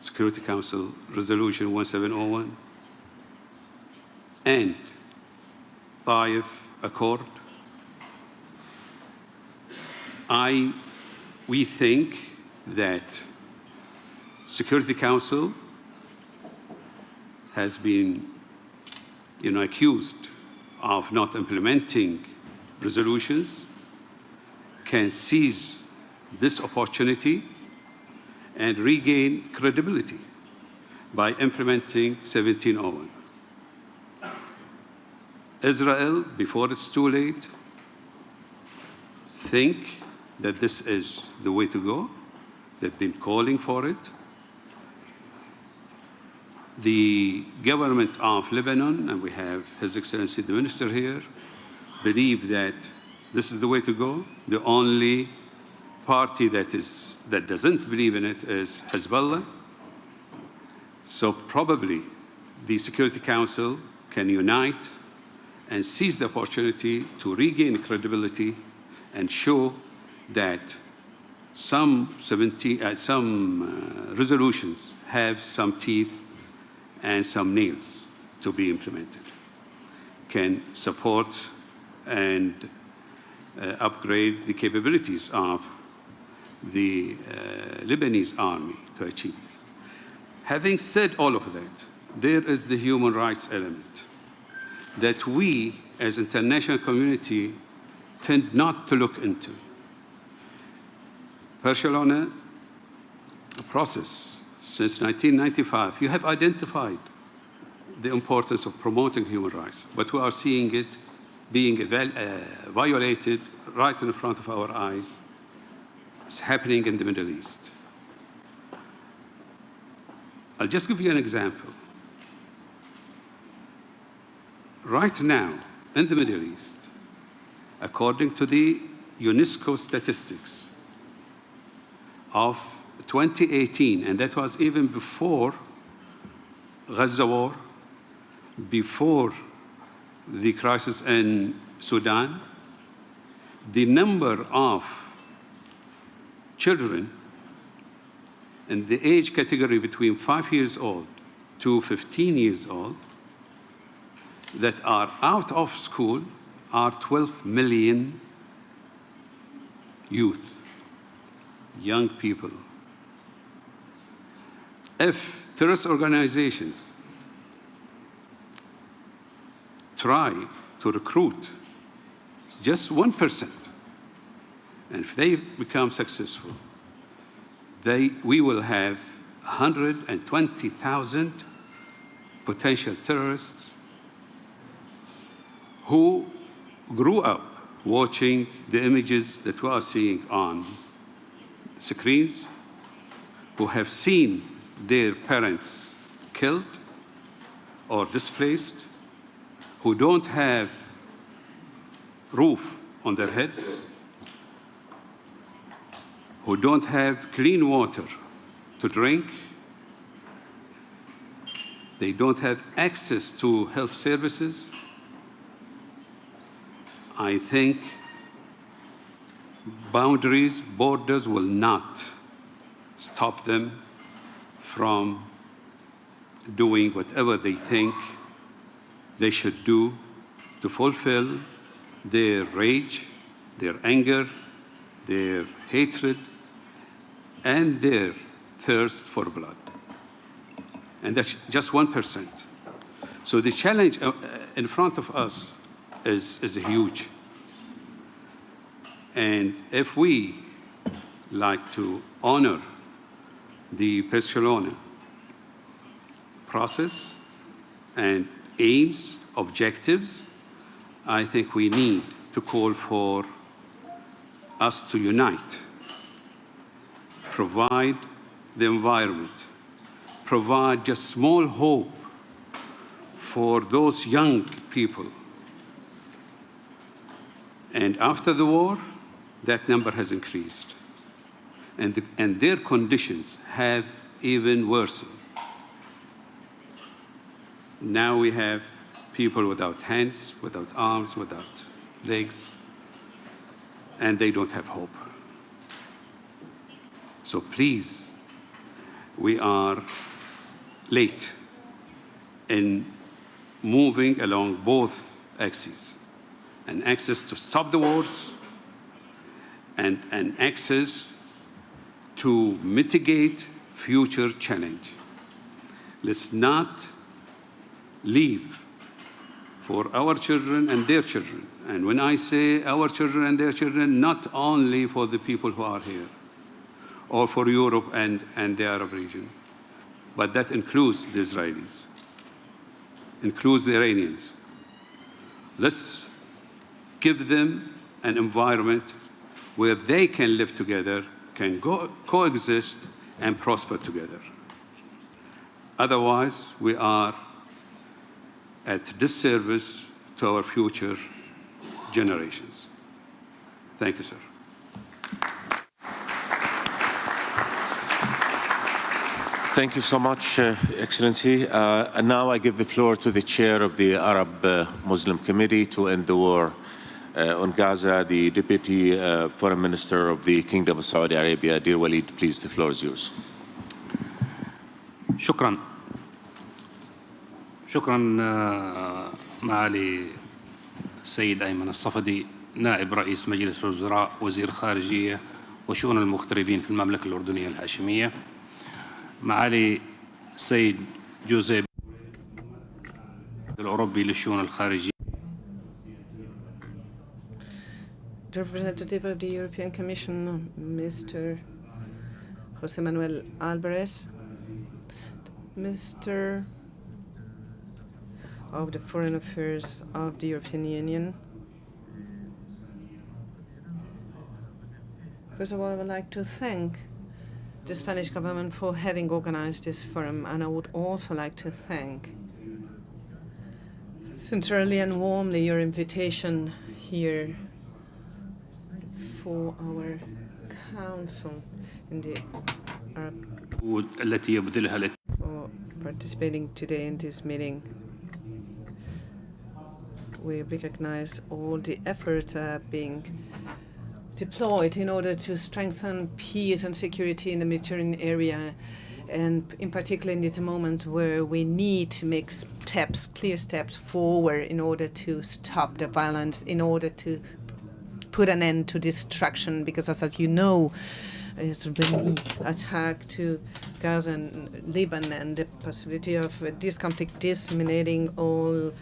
Security Council Resolution 1701, and Taif Accord. We think that Security Council has been accused of not implementing resolutions, can seize this opportunity and regain credibility by implementing 1701. Israel, before it's too late, think that this is the way to go. They've been calling for it. The government of Lebanon, and we have His Excellency the Minister here, believe that this is the way to go. The only party that doesn't believe in it is Hezbollah. So probably the Security Council can unite and seize the opportunity to regain credibility and show that some resolutions have some teeth and some nails to be implemented, can support and upgrade the capabilities of the Lebanese army to achieve it. Having said all of that, there is the human rights element that we as international community tend not to look into. Barcelona process since 1995, you have identified the importance of promoting human rights, but we are seeing it being violated right in front of our eyes. It's happening in the Middle East. I'll just give you an example. Right now, in the Middle East, according to the UNESCO statistics of 2018, and that was even before Gaza war, before the crisis in Sudan, the number of children in the age category between 5 years old to 15 years old that are out of school are 12 million youth, young people. If terrorist organizations try to recruit just 1%, and if they become successful, we will have 120,000 potential terrorists who grew up watching the images that we are seeing on screens, who have seen their parents killed or displaced, who don't have roof on their heads, who don't have clean water to drink, they don't have access to health services. I think borders will not stop them from doing whatever they think they should do to fulfill their rage, their anger, their hatred, and their thirst for blood. And that's just 1%. So the challenge in front of us is huge. And if we like to honor the Barcelona process and aims, objectives, I think we need to call for us to unite, provide the environment, provide just small hope for those young people. And after the war, that number has increased. And their conditions have even worsened. Now we have people without hands, without arms, without legs, and they don't have hope. So please, we are late in moving along both axes, an axis to stop the wars and an axis to mitigate future challenge. Let's not leave for our children and their children. And when I say our children and their children, not only for the people who are here, or for Europe and the Arab region, but that includes the Israelis, includes the Iranians. Let's give them an environment where they can live together, can coexist and prosper together. Otherwise, we are at disservice to our future generations. Thank you, sir. Thank you so much, Excellency. And now I give the floor to the chair of the Arab Muslim Committee to end the war on Gaza, the Deputy Foreign Minister of the Kingdom of Saudi Arabia. Dear Walid, please, the floor is yours. شكرا معالي السيد أيمن الصفدي نائب رئيس مجلس الوزراء وزير خارجية وشؤون المغتربين في المملكة الأردنية الهاشمية معالي السيد جوزيف الأوروبي للشؤون الخارجية The representative of the European Commission, Mr. José Manuel Álvarez, Mr. of the Foreign Affairs of the European Union. First of all, I would like to thank the Spanish government for having organized this forum, and I would also like to thank sincerely and warmly your invitation here for our council in the Arab التي يبذلها for participating today in this meeting. We recognize all the efforts being deployed in order to strengthen peace and security in the Mediterranean area, and in particular in this moment where we need to make steps, clear steps forward in order to stop the violence, in order to put an end to destruction, because as you know, it's been attack to Gaza and Lebanon, and the possibility of this conflict disseminating all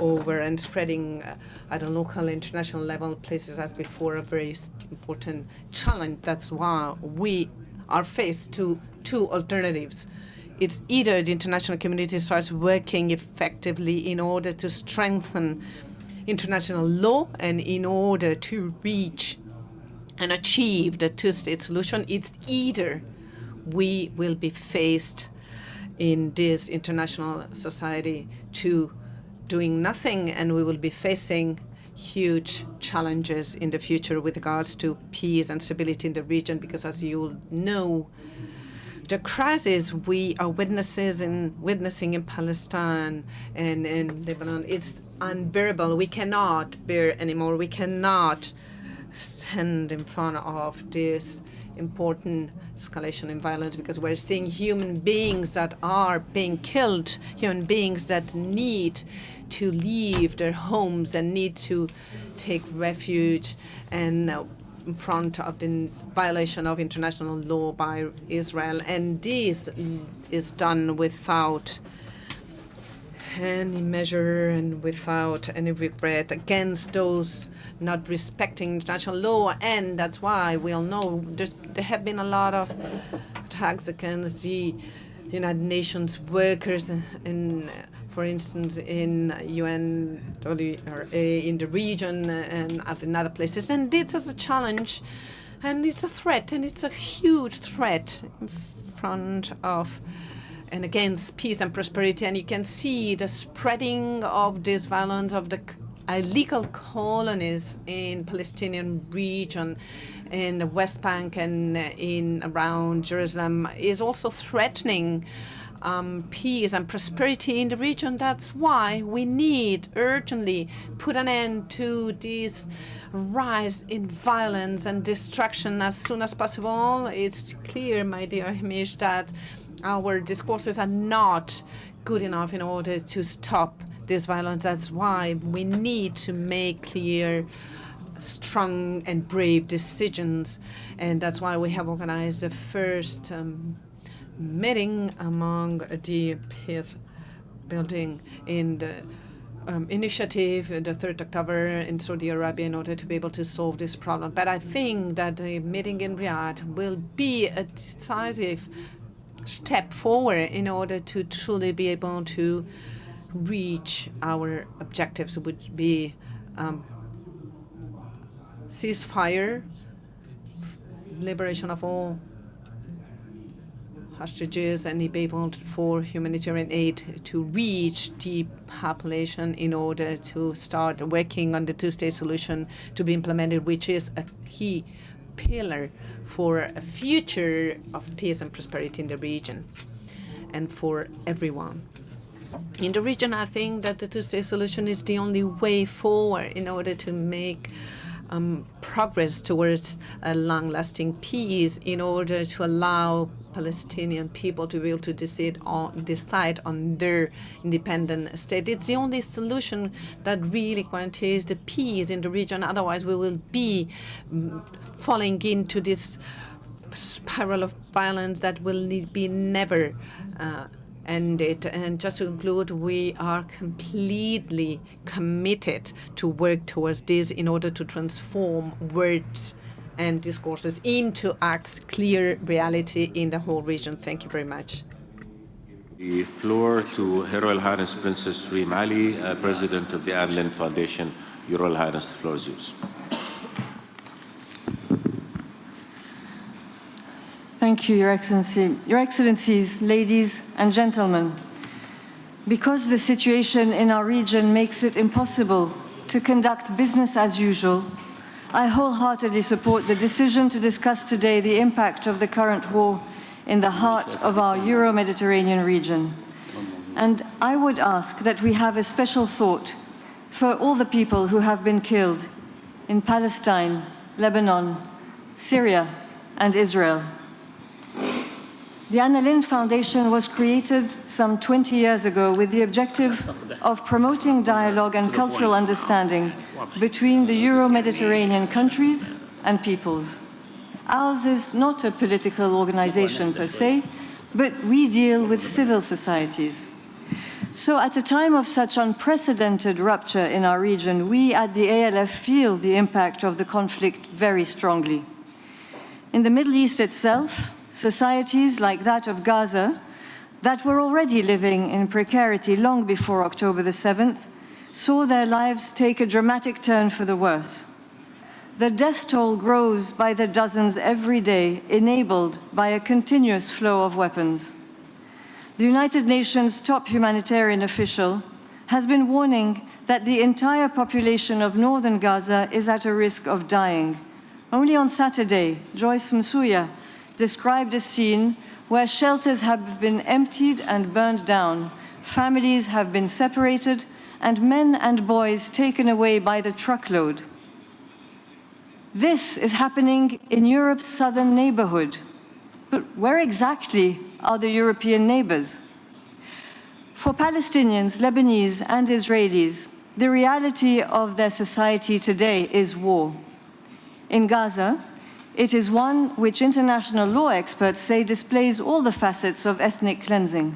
over and spreading at a local, international level places as before a very important challenge. That's why we are faced to two alternatives. It's either the international community starts working effectively in order to strengthen international law and in order to reach and achieve the two-state solution. It's either we will be faced in this international society to doing nothing, and we will be facing huge challenges in the future with regards to peace and stability in the region, because as you know, the crisis we are witnessing in Palestine and in Lebanon, it's unbearable. We cannot bear anymore. We cannot stand in front of this important escalation in violence, because we're seeing human beings that are being killed, human beings that need to leave their homes and need to take refuge, and in front of the violation of international law by Israel. And this is done without any measure and without any regret against those not respecting international law. And that's why we all know there have been a lot of attacks against the United Nations workers, in, for instance, in UNWRA in the region and in other places. And this is a challenge, and it's a threat, and it's a huge threat in front of and against peace and prosperity. And you can see the spreading of this violence of the illegal colonies in Palestinian region, in the West Bank and in around Jerusalem, is also threatening peace and prosperity in the region. That's why we need urgently put an end to this rise in violence and destruction as soon as possible. It's clear, my dear Hamish, that our discourses are not good enough in order to stop this violence. That's why we need to make clear, strong and brave decisions. And that's why we have organized the first meeting among the peace building in the initiative, the 3rd October in Saudi Arabia, in order to be able to solve this problem. But I think that the meeting in Riyadh will be a decisive step forward in order to truly be able to reach our objectives, which would be ceasefire, liberation of all hostages, and be able for humanitarian aid to reach the population in order to start working on the two-state solution to be implemented, which is a key pillar for a future of peace and prosperity in the region and for everyone. In the region, I think that the two-state solution is the only way forward in order to make progress towards a long-lasting peace, in order to allow Palestinian people to be able to decide on their independent state. It's the only solution that really guarantees the peace in the region. Otherwise, we will be falling into this spiral of violence that will be never ended. And just to conclude, we are completely committed to work towards this in order to transform words and discourses into acts, clear reality in the whole region. Thank you very much. The floor to Her Royal Highness Princess Reem Ali, President of the Ireland Foundation. Your Royal Highness, the floor is yours. Thank you, Your Excellency. Your Excellencies, ladies and gentlemen, because the situation in our region makes it impossible to conduct business as usual, I wholeheartedly support the decision to discuss today the impact of the current war in the heart of our Euro-Mediterranean region. And I would ask that we have a special thought for all the people who have been killed in Palestine, Lebanon, Syria, and Israel. The Anna Lindh Foundation was created some 20 years ago with the objective of promoting dialogue and cultural understanding between the Euro-Mediterranean countries and peoples. Ours is not a political organization per se, but we deal with civil societies. So at a time of such unprecedented rupture in our region, we at the ALF feel the impact of the conflict very strongly. In the Middle East itself, societies like that of Gaza, that were already living in precarity long before October the 7th, saw their lives take a dramatic turn for the worse. The death toll grows by the dozens every day, enabled by a continuous flow of weapons. The United Nations top humanitarian official has been warning that the entire population of northern Gaza is at a risk of dying. Only on Saturday, Joyce Msuya described a scene where shelters have been emptied and burned down, families have been separated, and men and boys taken away by the truckload. This is happening in Europe's southern neighborhood. But where exactly are the European neighbors? For Palestinians, Lebanese, and Israelis, the reality of their society today is war. In Gaza, it is one which international law experts say displays all the facets of ethnic cleansing.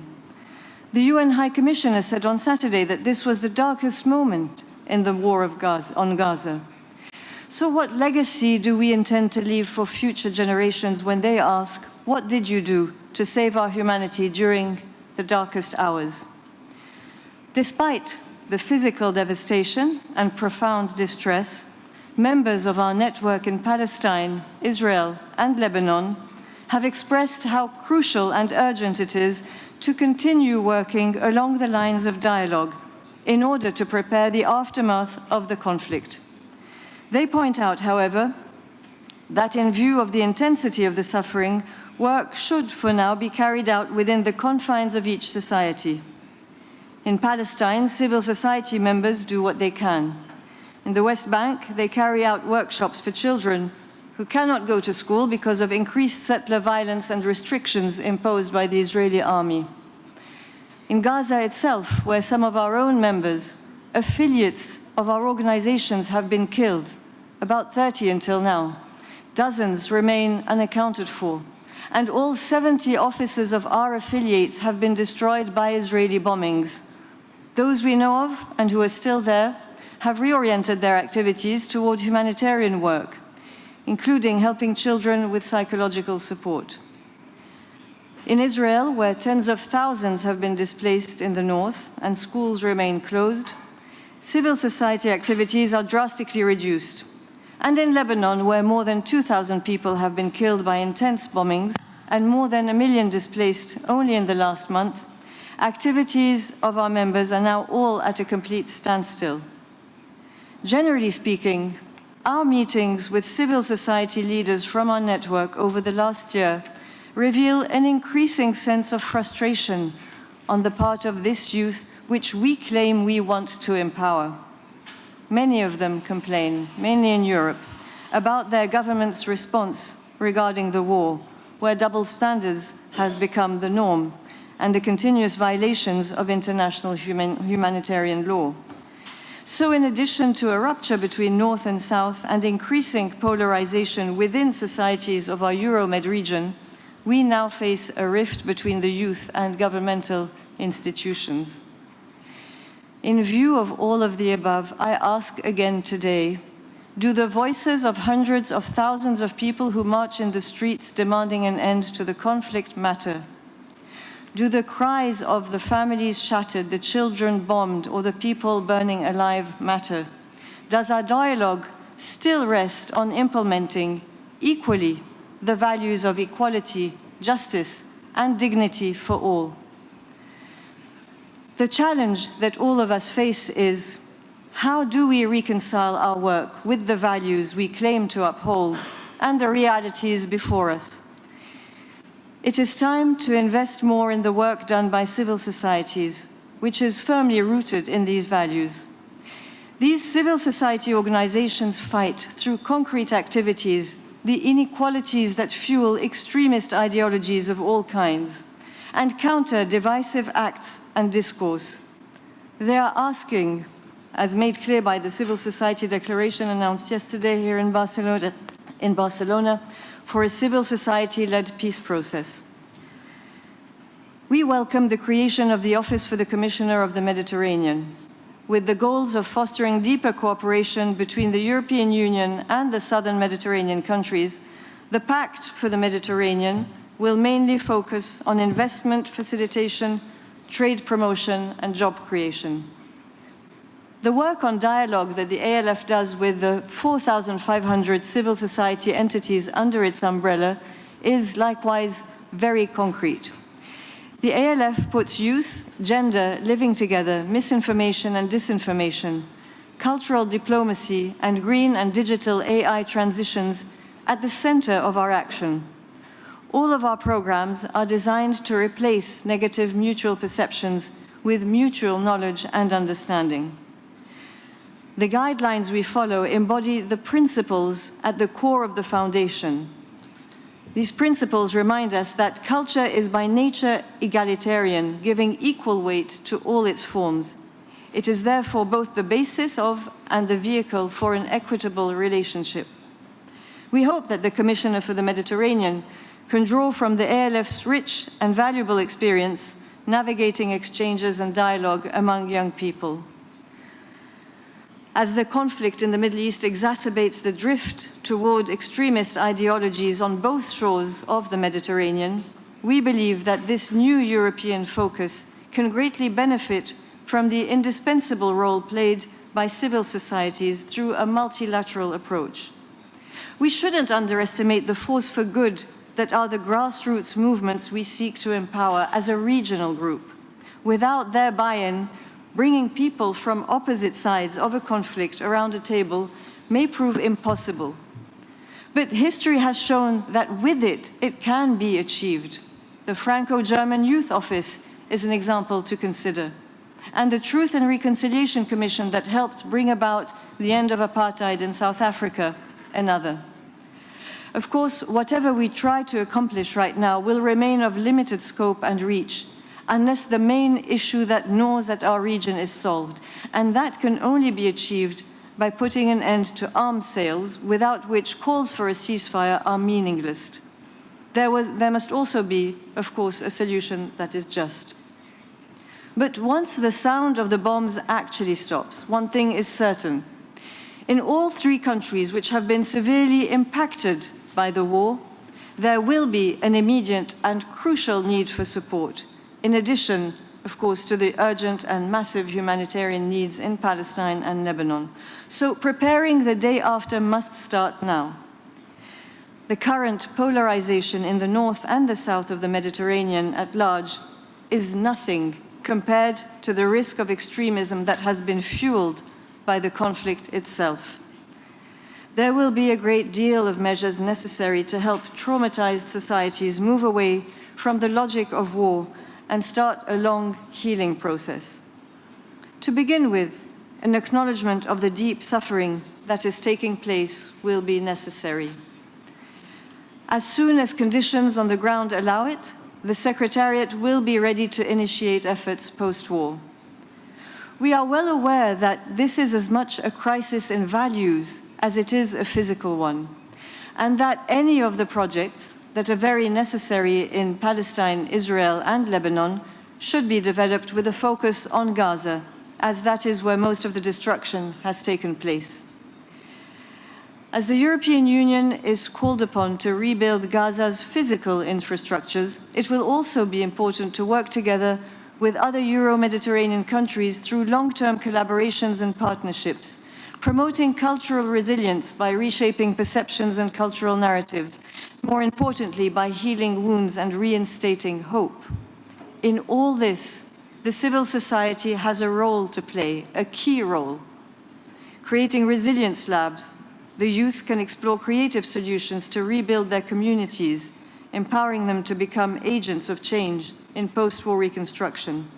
The UN High Commissioner said on Saturday that this was the darkest moment in the war on Gaza. So what legacy do we intend to leave for future generations when they ask, what did you do to save our humanity during the darkest hours? Despite the physical devastation and profound distress, members of our network in Palestine, Israel, and Lebanon have expressed how crucial and urgent it is to continue working along the lines of dialogue in order to prepare the aftermath of the conflict. They point out, however, that in view of the intensity of the suffering, work should, for now, be carried out within the confines of each society. In Palestine, civil society members do what they can. In the West Bank, they carry out workshops for children who cannot go to school because of increased settler violence and restrictions imposed by the Israeli army. In Gaza itself, where some of our own members, affiliates of our organizations, have been killed, about 30 until now, dozens remain unaccounted for, and all 70 offices of our affiliates have been destroyed by Israeli bombings. Those we know of and who are still there have reoriented their activities toward humanitarian work, including helping children with psychological support. In Israel, where tens of thousands have been displaced in the north and schools remain closed, civil society activities are drastically reduced. And in Lebanon, where more than 2,000 people have been killed by intense bombings and more than 1 million displaced only in the last month, activities of our members are now all at a complete standstill. Generally speaking, our meetings with civil society leaders from our network over the last year reveal an increasing sense of frustration on the part of this youth, which we claim we want to empower. Many of them complain, mainly in Europe, about their government's response regarding the war, where double standards has become the norm, and the continuous violations of international humanitarian law. So in addition to a rupture between North and South and increasing polarization within societies of our Euromed region, we now face a rift between the youth and governmental institutions. In view of all of the above, I ask again today, do the voices of hundreds of thousands of people who march in the streets demanding an end to the conflict matter? Do the cries of the families shattered, the children bombed, or the people burning alive matter? Does our dialogue still rest on implementing equally the values of equality, justice, and dignity for all? The challenge that all of us face is, how do we reconcile our work with the values we claim to uphold and the realities before us? It is time to invest more in the work done by civil societies, which is firmly rooted in these values. These civil society organizations fight through concrete activities the inequalities that fuel extremist ideologies of all kinds and counter divisive acts and discourse. They are asking, as made clear by the Civil Society Declaration announced yesterday here in Barcelona, for a civil society-led peace process. We welcome the creation of the Office for the Commissioner of the Mediterranean, with the goals of fostering deeper cooperation between the European Union and the southern Mediterranean countries. The Pact for the Mediterranean will mainly focus on investment facilitation, trade promotion, and job creation. The work on dialogue that the ALF does with the 4,500 civil society entities under its umbrella is likewise very concrete. The ALF puts youth, gender, living together, misinformation and disinformation, cultural diplomacy, and green and digital AI transitions at the center of our action. All of our programs are designed to replace negative mutual perceptions with mutual knowledge and understanding. The guidelines we follow embody the principles at the core of the foundation. These principles remind us that culture is by nature egalitarian, giving equal weight to all its forms. It is therefore both the basis of and the vehicle for an equitable relationship. We hope that the Commissioner for the Mediterranean can draw from the ALF's rich and valuable experience navigating exchanges and dialogue among young people. As the conflict in the Middle East exacerbates the drift toward extremist ideologies on both shores of the Mediterranean, we believe that this new European focus can greatly benefit from the indispensable role played by civil societies through a multilateral approach. We shouldn't underestimate the force for good that are the grassroots movements we seek to empower as a regional group. Without their buy-in, bringing people from opposite sides of a conflict around a table may prove impossible. But history has shown that with it, it can be achieved. The Franco-German Youth Office is an example to consider, and the Truth and Reconciliation Commission that helped bring about the end of apartheid in South Africa, another. Of course, whatever we try to accomplish right now will remain of limited scope and reach, unless the main issue that gnaws at our region is solved, and that can only be achieved by putting an end to arms sales, without which calls for a ceasefire are meaningless. There must also be, of course, a solution that is just. But once the sound of the bombs actually stops, one thing is certain. In all three countries which have been severely impacted by the war, there will be an immediate and crucial need for support, in addition, of course, to the urgent and massive humanitarian needs in Palestine and Lebanon. So preparing the day after must start now. The current polarization in the north and the south of the Mediterranean at large is nothing compared to the risk of extremism that has been fueled by the conflict itself. There will be a great deal of measures necessary to help traumatized societies move away from the logic of war and start a long healing process. To begin with, an acknowledgement of the deep suffering that is taking place will be necessary. As soon as conditions on the ground allow it, the Secretariat will be ready to initiate efforts post-war. We are well aware that this is as much a crisis in values as it is a physical one, and that any of the projects that are very necessary in Palestine, Israel, and Lebanon should be developed with a focus on Gaza, as that is where most of the destruction has taken place. As the European Union is called upon to rebuild Gaza's physical infrastructures, it will also be important to work together with other Euro-Mediterranean countries through long-term collaborations and partnerships, promoting cultural resilience by reshaping perceptions and cultural narratives, more importantly, by healing wounds and reinstating hope. In all this, the civil society has a role to play, a key role. Creating resilience labs, the youth can explore creative solutions to rebuild their communities, empowering them to become agents of change in post-war reconstruction.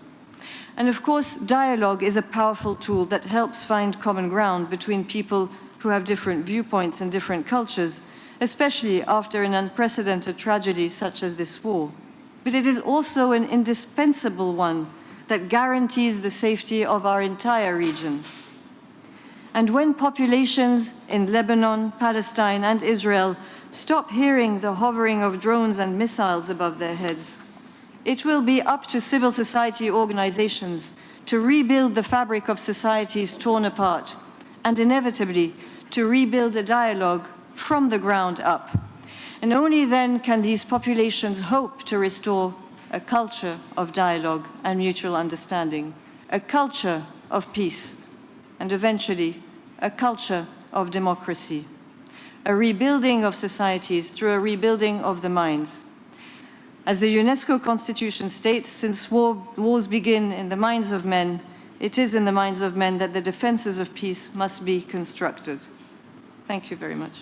And of course, dialogue is a powerful tool that helps find common ground between people who have different viewpoints and different cultures, especially after an unprecedented tragedy such as this war. But it is also an indispensable one that guarantees the safety of our entire region. And when populations in Lebanon, Palestine, and Israel stop hearing the hovering of drones and missiles above their heads, it will be up to civil society organizations to rebuild the fabric of societies torn apart, and inevitably to rebuild a dialogue from the ground up. And only then can these populations hope to restore a culture of dialogue and mutual understanding, a culture of peace, and eventually a culture of democracy, a rebuilding of societies through a rebuilding of the minds. As the UNESCO Constitution states, since wars begin in the minds of men, it is in the minds of men that the defenses of peace must be constructed. Thank you very much.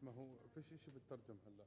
ما هو فيش إشي بترجم هلا.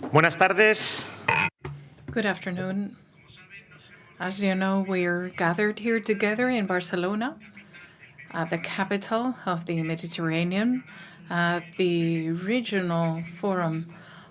Buenas tardes. Good afternoon. As you know, we're gathered here together in Barcelona, at the capital of the Mediterranean, at the Regional Forum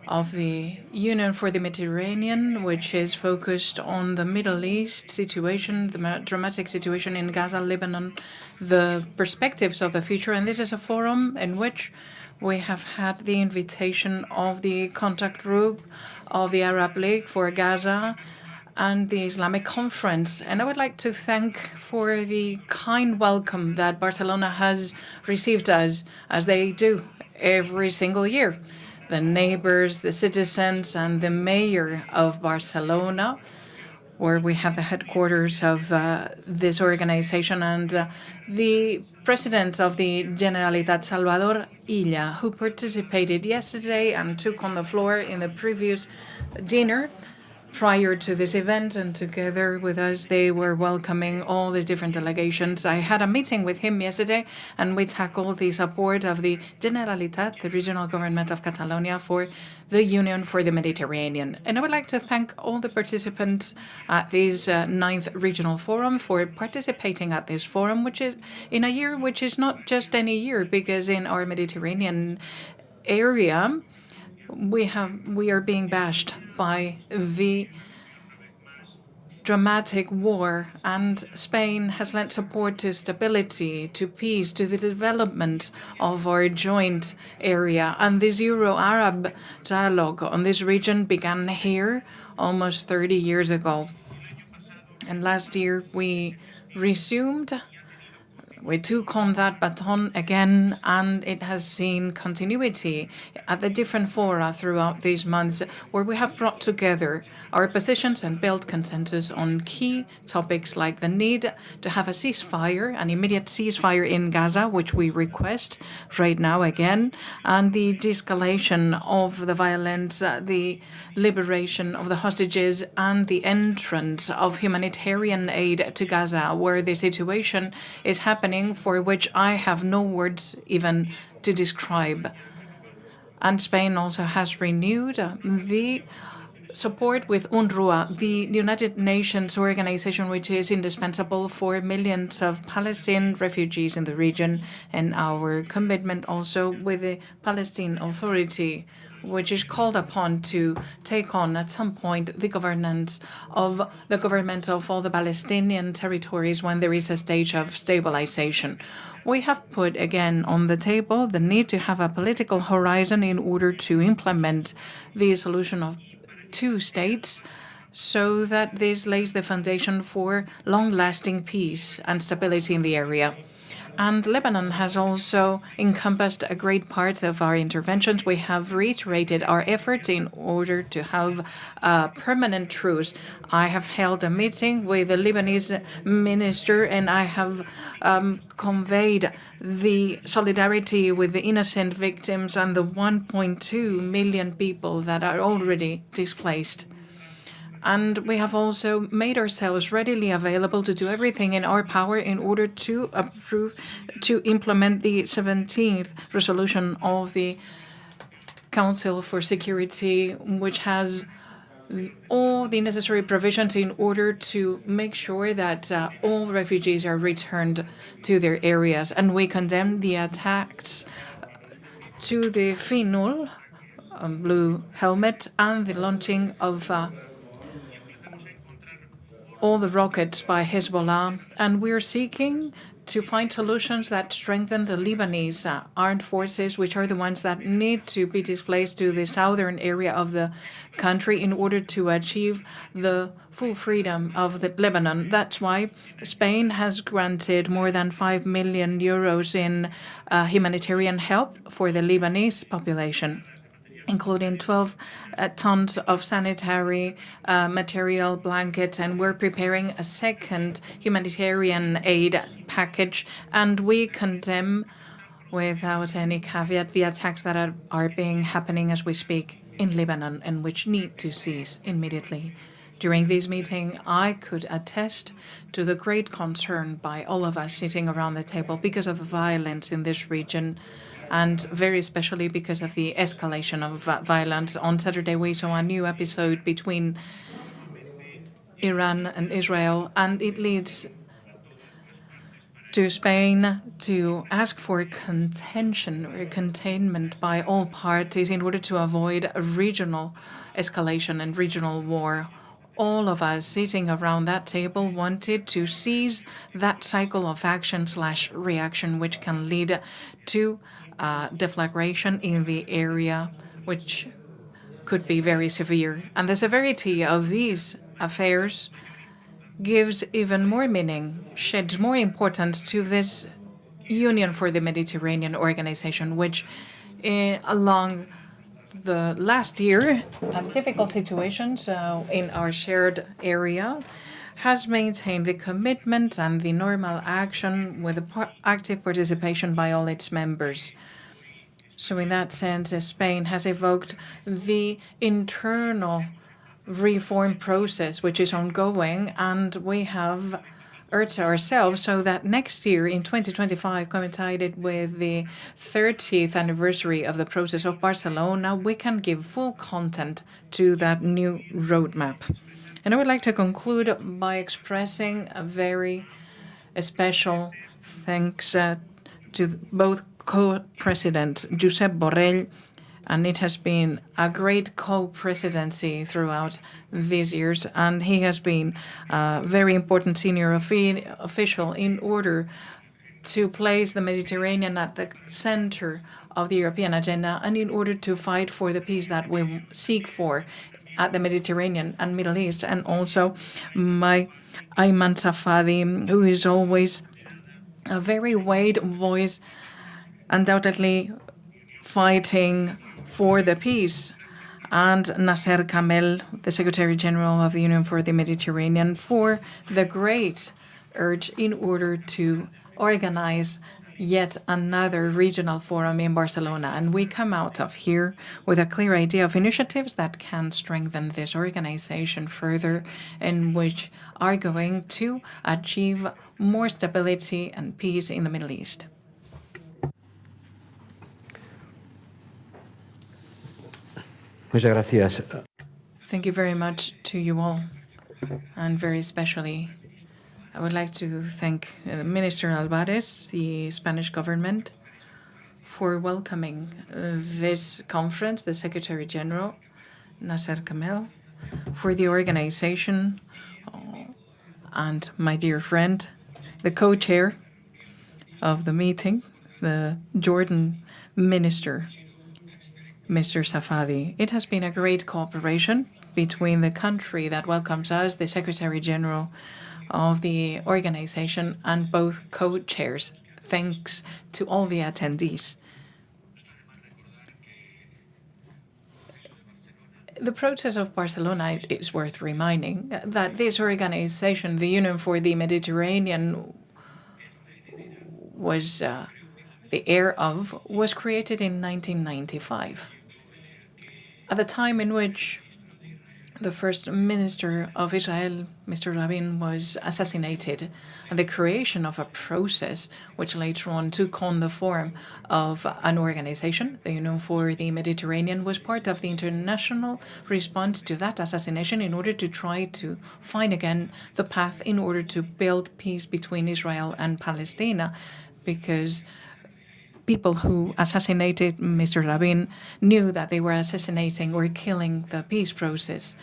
of the Union for the Mediterranean, which is focused on the Middle East situation, the dramatic situation in Gaza, Lebanon, the perspectives of the future. And this is a forum in which we have had the invitation of the contact group of the Arab League for Gaza and the Islamic Conference. And I would like to thank for the kind welcome that Barcelona has received us, as they do every single year. The neighbors, the citizens, and the mayor of Barcelona, where we have the headquarters of this organization, and the president of the Generalitat, Salvador Illa, who participated yesterday and took on the floor in the previous dinner prior to this event, and together with us, they were welcoming all the different delegations. I had a meeting with him yesterday, and we tackled the support of the Generalitat, the regional government of Catalonia, for the Union for the Mediterranean. And I would like to thank all the participants at this 9th Regional Forum for participating at this forum, which is in a year which is not just any year, because in our Mediterranean area, we are being bashed by the dramatic war, and Spain has lent support to stability, to peace, to the development of our joint area. And this Euro-Arab dialogue on this region began here almost 30 years ago. And last year we took on that baton again, and it has seen continuity at the different fora throughout these months, where we have brought together our positions and built consensus on key topics like the need to have a ceasefire, an immediate ceasefire in Gaza, which we request right now again, and the de-escalation of the violence, the liberation of the hostages, and the entrance of humanitarian aid to Gaza, where the situation is happening for which I have no words even to describe. And Spain also has renewed the support with UNRWA, the United Nations organization, which is indispensable for millions of Palestinian refugees in the region, and our commitment also with the Palestinian Authority, which is called upon to take on at some point the government of all the Palestinian territories when there is a stage of stabilization. We have put again on the table the need to have a political horizon in order to implement the solution of two states, so that this lays the foundation for long-lasting peace and stability in the area. And Lebanon has also encompassed a great part of our interventions. We have reiterated our efforts in order to have a permanent truce. I have held a meeting with the Lebanese minister, and I have conveyed the solidarity with the innocent victims and the 1.2 million people that are already displaced. And we have also made ourselves readily available to do everything in our power in order to implement the 17th resolution of the Council for Security, which has all the necessary provisions in order to make sure that all refugees are returned to their areas. And we condemn the attacks to the FINUL, Blue Helmet, and the launching of all the rockets by Hezbollah, and we're seeking to find solutions that strengthen the Lebanese armed forces, which are the ones that need to be displaced to the southern area of the country in order to achieve the full freedom of Lebanon. That's why Spain has granted more than 5 million euros in humanitarian help for the Lebanese population, including 12 tons of sanitary material, blankets, and we're preparing a second humanitarian aid package. And we condemn, without any caveat, the attacks that are happening as we speak in Lebanon, and which need to cease immediately. During this meeting, I could attest to the great concern by all of us sitting around the table because of the violence in this region, and very especially because of the escalation of violence. On Saturday, we saw a new episode between Iran and Israel, and it leads to Spain to ask for contention or containment by all parties in order to avoid a regional escalation and regional war. All of us sitting around that table wanted to seize that cycle of action/reaction, which can lead to deflagration in the area, which could be very severe. And the severity of these affairs gives even more meaning, sheds more importance to this Union for the Mediterranean organization, which along the last year, at difficult situations in our shared area, has maintained the commitment and the normal action with active participation by all its members. So in that sense, Spain has evoked the internal reform process, which is ongoing, and we have urged ourselves so that next year, in 2025, coincided with the 30th anniversary of the process of Barcelona, we can give full content to that new roadmap. And I would like to conclude by expressing a very special thanks to both co-presidents, Josep Borrell, and it has been a great co-presidency throughout these years, and he has been a very important senior official in order to place the Mediterranean at the center of the European agenda and in order to fight for the peace that we seek for at the Mediterranean and Middle East. And also my Ayman Safadi, who is always a very weighed voice, undoubtedly fighting for the peace, and Nasser Kamel, the Secretary General of the Union for the Mediterranean, for the great urge in order to organize yet another regional forum in Barcelona. And we come out of here with a clear idea of initiatives that can strengthen this organization further and which are going to achieve more stability and peace in the Middle East. Muchas gracias. Thank you very much to you all, and very especially, I would like to thank Minister Alvarez, the Spanish government, for welcoming this conference, the Secretary General, Nasser Kamel, for the organization, and my dear friend, the co-chair of the meeting, the Jordan Minister, Mr. Safadi. It has been a great cooperation between the country that welcomes us, the Secretary General of the organization, and both co-chairs. Thanks to all the attendees. The process of Barcelona, is worth reminding that this organization, the Union for the Mediterranean, was the heir of, was created in 1995. At the time in which the first minister of Israel, Mr. Rabin, was assassinated, and the creation of a process which later on took on the form of an organization, the Union for the Mediterranean, was part of the international response to that assassination in order to try to find again the path in order to build peace between Israel and Palestine, because people who assassinated Mr. Rabin knew that they were assassinating or killing the peace process.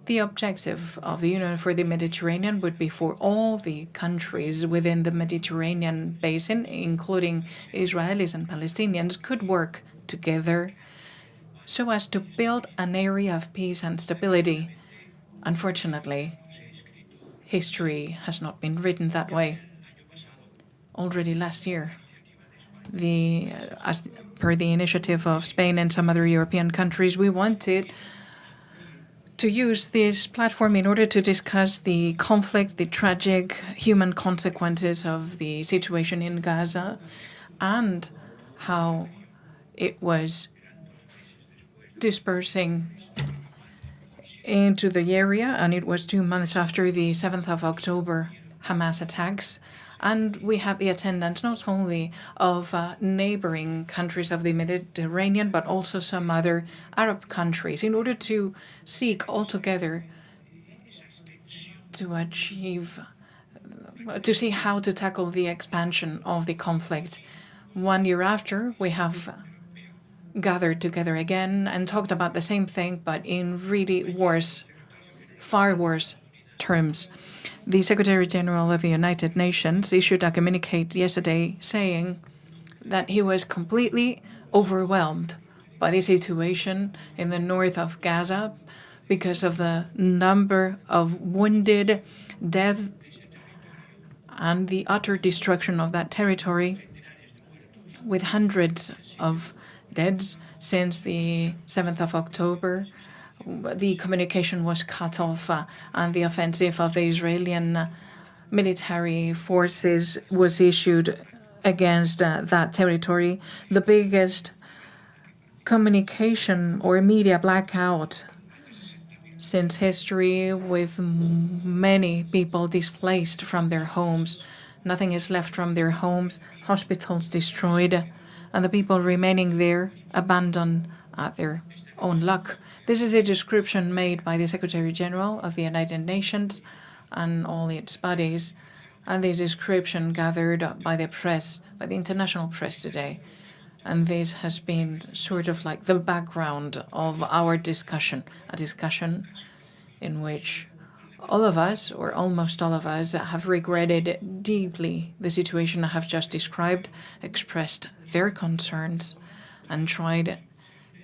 The objective of the Union for the Mediterranean would be for all the countries within the Mediterranean basin, including Israelis and Palestinians, could work together so as to build an area of peace and stability. Unfortunately, history has not been written that way. Already last year, as per the initiative of Spain and some other European countries, we wanted to use this platform in order to discuss the conflict, the tragic human consequences of the situation in Gaza, and how it was dispersing into the area. And it was 2 months after the 7th of October Hamas attacks. And we had the attendance not only of neighboring countries of the Mediterranean, but also some other Arab countries in order to seek altogether to achieve, to see how to tackle the expansion of the conflict. 1 year after, we have gathered together again and talked about the same thing, but in really worse, far worse terms. The Secretary General of the United Nations issued a communique yesterday saying that he was completely overwhelmed by the situation in the north of Gaza because of the number of wounded, death, and the utter destruction of that territory, with hundreds of deaths since the 7th of October. The communication was cut off, and the offensive of the Israeli military forces was issued against that territory. The biggest communication or media blackout since history, with many people displaced from their homes. Nothing is left from their homes, hospitals destroyed, and the people remaining there abandoned at their own luck. This is a description made by the Secretary General of the United Nations and all its bodies, and the description gathered by the press, by the international press today. And this has been sort of like the background of our discussion, a discussion in which all of us, or almost all of us, have regretted deeply the situation I have just described, expressed their concerns, and tried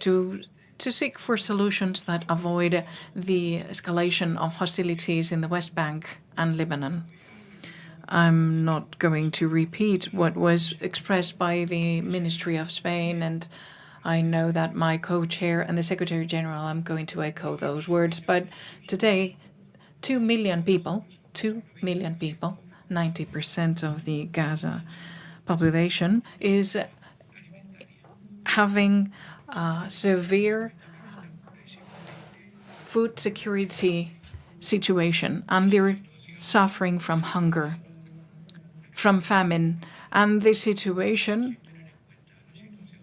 to seek for solutions that avoid the escalation of hostilities in the West Bank and Lebanon. I'm not going to repeat what was expressed by the Ministry of Spain, and I know that my co-chair and the Secretary General, I'm going to echo those words. But today, 2 million people, 90% of the Gaza population, is having a severe food security situation, and they're suffering from hunger, from famine, and this situation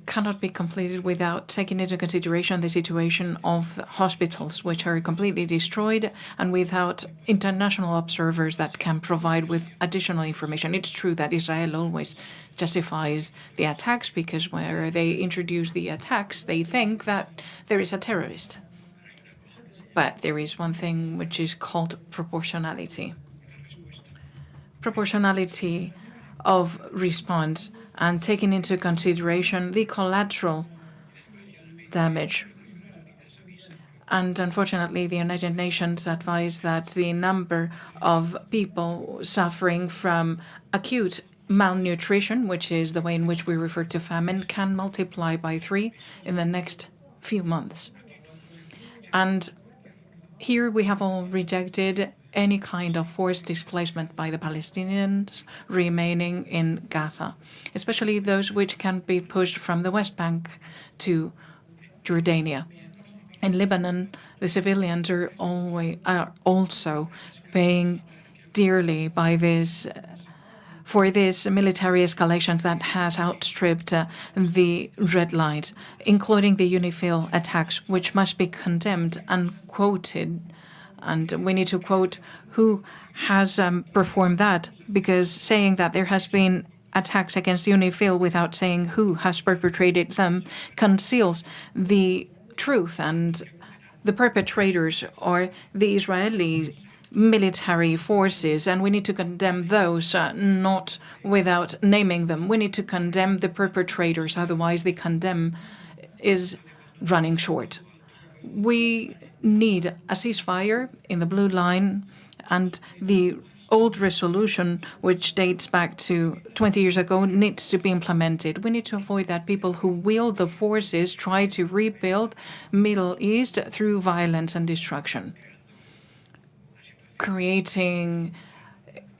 cannot be completed without taking into consideration the situation of hospitals, which are completely destroyed, and without international observers that can provide with additional information. It's true that Israel always justifies the attacks because where they introduce the attacks, they think that there is a terrorist. But there is one thing which is called proportionality. Proportionality of response and taking into consideration the collateral damage. And unfortunately, the United Nations advised that the number of people suffering from acute malnutrition, which is the way in which we refer to famine, can multiply by 3 in the next few months. And here we have all rejected any kind of forced displacement by the Palestinians remaining in Gaza, especially those which can be pushed from the West Bank to Jordania. In Lebanon, the civilians are also paying dearly by this for this military escalations that has outstripped the red lines, including the UNIFIL attacks, which must be condemned and quoted. And we need to quote who has performed that, because saying that there has been attacks against UNIFIL without saying who has perpetrated them conceals the truth, and the perpetrators are the Israeli military forces, and we need to condemn those, not without naming them. We need to condemn the perpetrators, otherwise the condemn is running short. We need a ceasefire in the blue line, and the old resolution, which dates back to 20 years ago, needs to be implemented. We need to avoid that people who wield the forces try to rebuild Middle East through violence and destruction, creating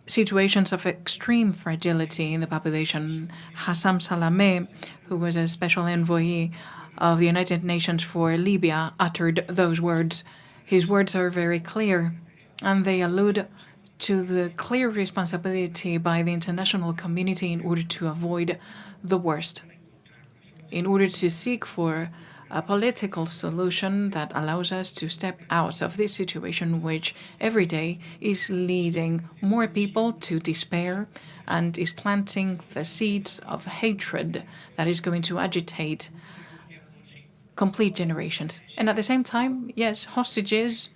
situations of extreme fragility in the population. Hassan Salameh, who was a special envoy of the United Nations for Libya, uttered those words. His words are very clear, and they allude to the clear responsibility by the international community in order to avoid the worst, in order to seek for a political solution that allows us to step out of this situation, which every day is leading more people to despair and is planting the seeds of hatred that is going to agitate complete generations. And at the same time, yes, hostages,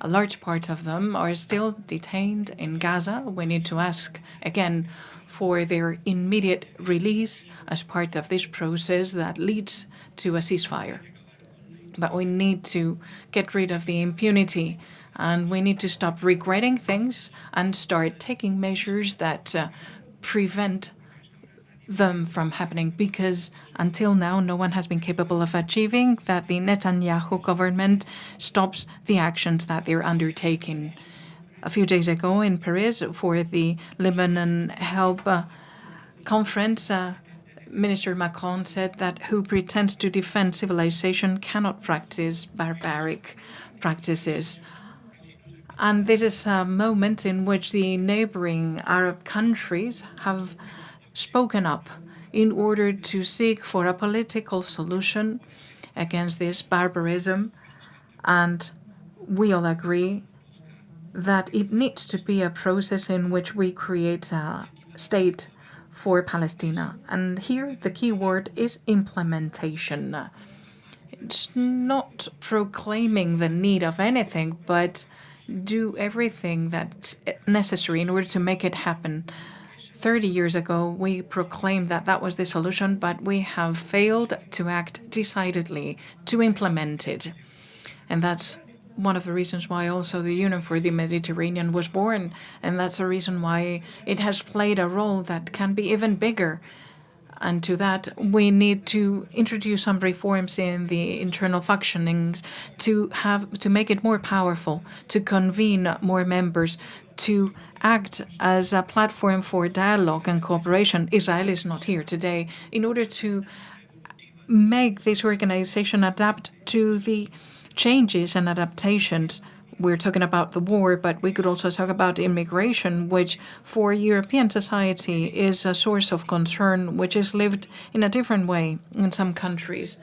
a large part of them are still detained in Gaza. We need to ask again for their immediate release as part of this process that leads to a ceasefire. But we need to get rid of the impunity, and we need to stop regretting things and start taking measures that prevent them from happening, because until now no one has been capable of achieving that the Netanyahu government stops the actions that they're undertaking. A few days ago in Paris for the Lebanon Help Conference, Minister Macron said that who pretends to defend civilization cannot practice barbaric practices. And this is a moment in which the neighboring Arab countries have spoken up in order to seek for a political solution against this barbarism. And we all agree that it needs to be a process in which we create a state for Palestine. And here the key word is implementation. It's not proclaiming the need of anything, but do everything that's necessary in order to make it happen. 30 years ago, we proclaimed that that was the solution, but we have failed to act decidedly to implement it. And that's one of the reasons why also the Union for the Mediterranean was born, and that's a reason why it has played a role that can be even bigger. And to that, we need to introduce some reforms in the internal functionings to make it more powerful, to convene more members, to act as a platform for dialogue and cooperation. Israel is not here today in order to make this organization adapt to the changes and adaptations. We're talking about the war, but we could also talk about immigration, which for European society is a source of concern, which is lived in a different way in some countries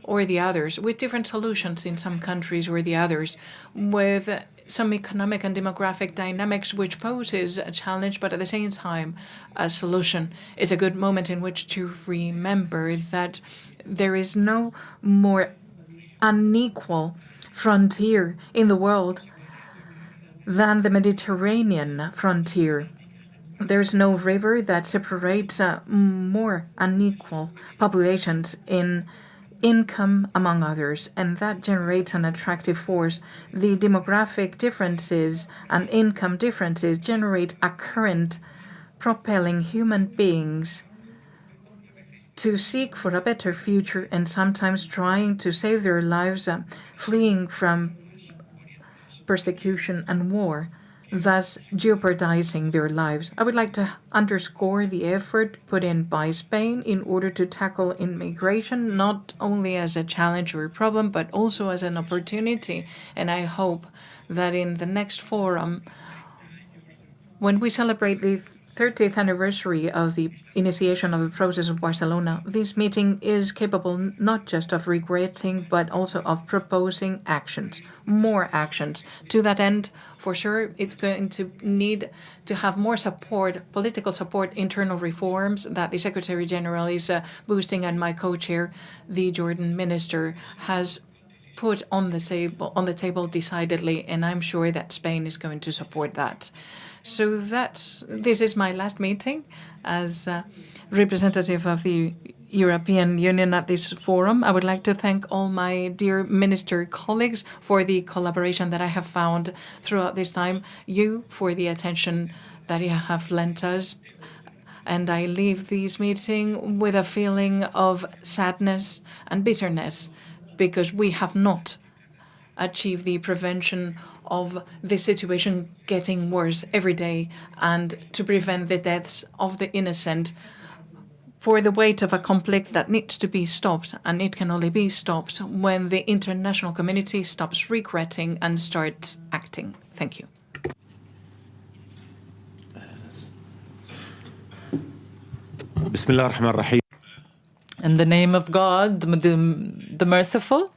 or the others, with different solutions in some countries or the others, with some economic and demographic dynamics which poses a challenge, but at the same time a solution. It's a good moment in which to remember that there is no more unequal frontier in the world than the Mediterranean frontier. There's no river that separates more unequal populations in income, among others, and that generates an attractive force. The demographic differences and income differences generate a current propelling human beings to seek for a better future and sometimes trying to save their lives, fleeing from persecution and war, thus jeopardizing their lives. I would like to underscore the effort put in by Spain in order to tackle immigration, not only as a challenge or a problem, but also as an opportunity. And I hope that in the next forum, when we celebrate the 30th anniversary of the initiation of the process of Barcelona, this meeting is capable not just of regretting, but also of proposing actions, more actions. To that end, for sure, it's going to need to have more support, political support, internal reforms that the Secretary General is boosting, and my co-chair, the Jordan minister, has put on the table decidedly, and I'm sure that Spain is going to support that. So this is my last meeting as representative of the European Union at this forum. I would like to thank all my dear minister colleagues for the collaboration that I have found throughout this time, you for the attention that you have lent us. And I leave this meeting with a feeling of sadness and bitterness because we have not achieve the prevention of the situation getting worse every day and to prevent the deaths of the innocent for the weight of a conflict that needs to be stopped, and it can only be stopped when the international community stops regretting and starts acting. Thank you. بسم الله الرحمن الرحيم. In the name of God, the merciful.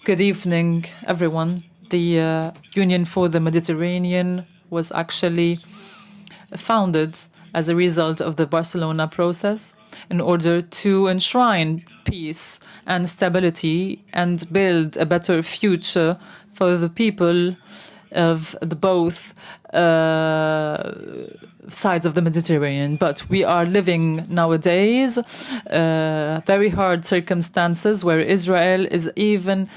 Good evening, everyone. The Union for the Mediterranean was actually founded as a result of the Barcelona process in order to enshrine peace and stability and build a better future for the people of the both sides of the Mediterranean. But we are living nowadays very hard circumstances where Israel is even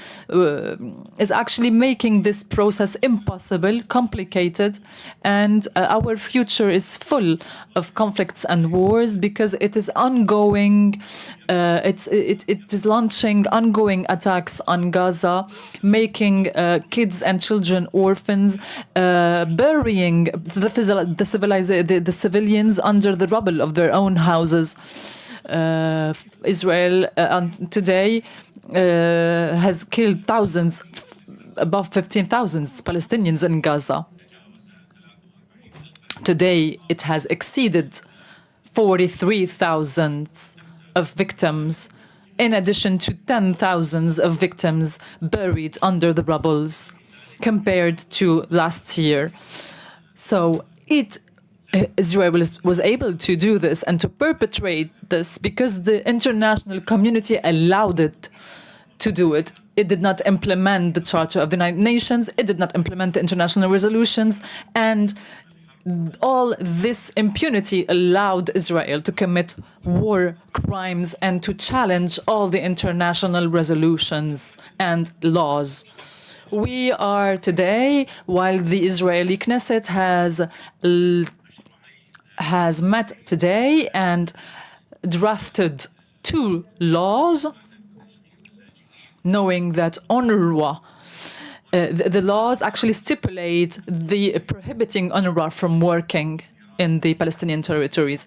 is actually making this process impossible, complicated, and our future is full of conflicts and wars because it is ongoing. It is launching ongoing attacks on Gaza, making kids and children orphans, burying the civilians under the rubble of their own houses. Israel today has killed thousands, above 15,000 Palestinians in Gaza. Today it has exceeded 43,000 of victims, in addition to 10,000 of victims buried under the rubbles compared to last year. So Israel was able to do this and to perpetrate this because the international community allowed it to do it. It did not implement the Charter of the United Nations, it did not implement the international resolutions, and all this impunity allowed Israel to commit war crimes and to challenge all the international resolutions and laws. We are today, while the Israeli Knesset has met today and drafted 2 laws, knowing that UNRWA, the laws actually stipulate the prohibiting UNRWA from working in the Palestinian territories.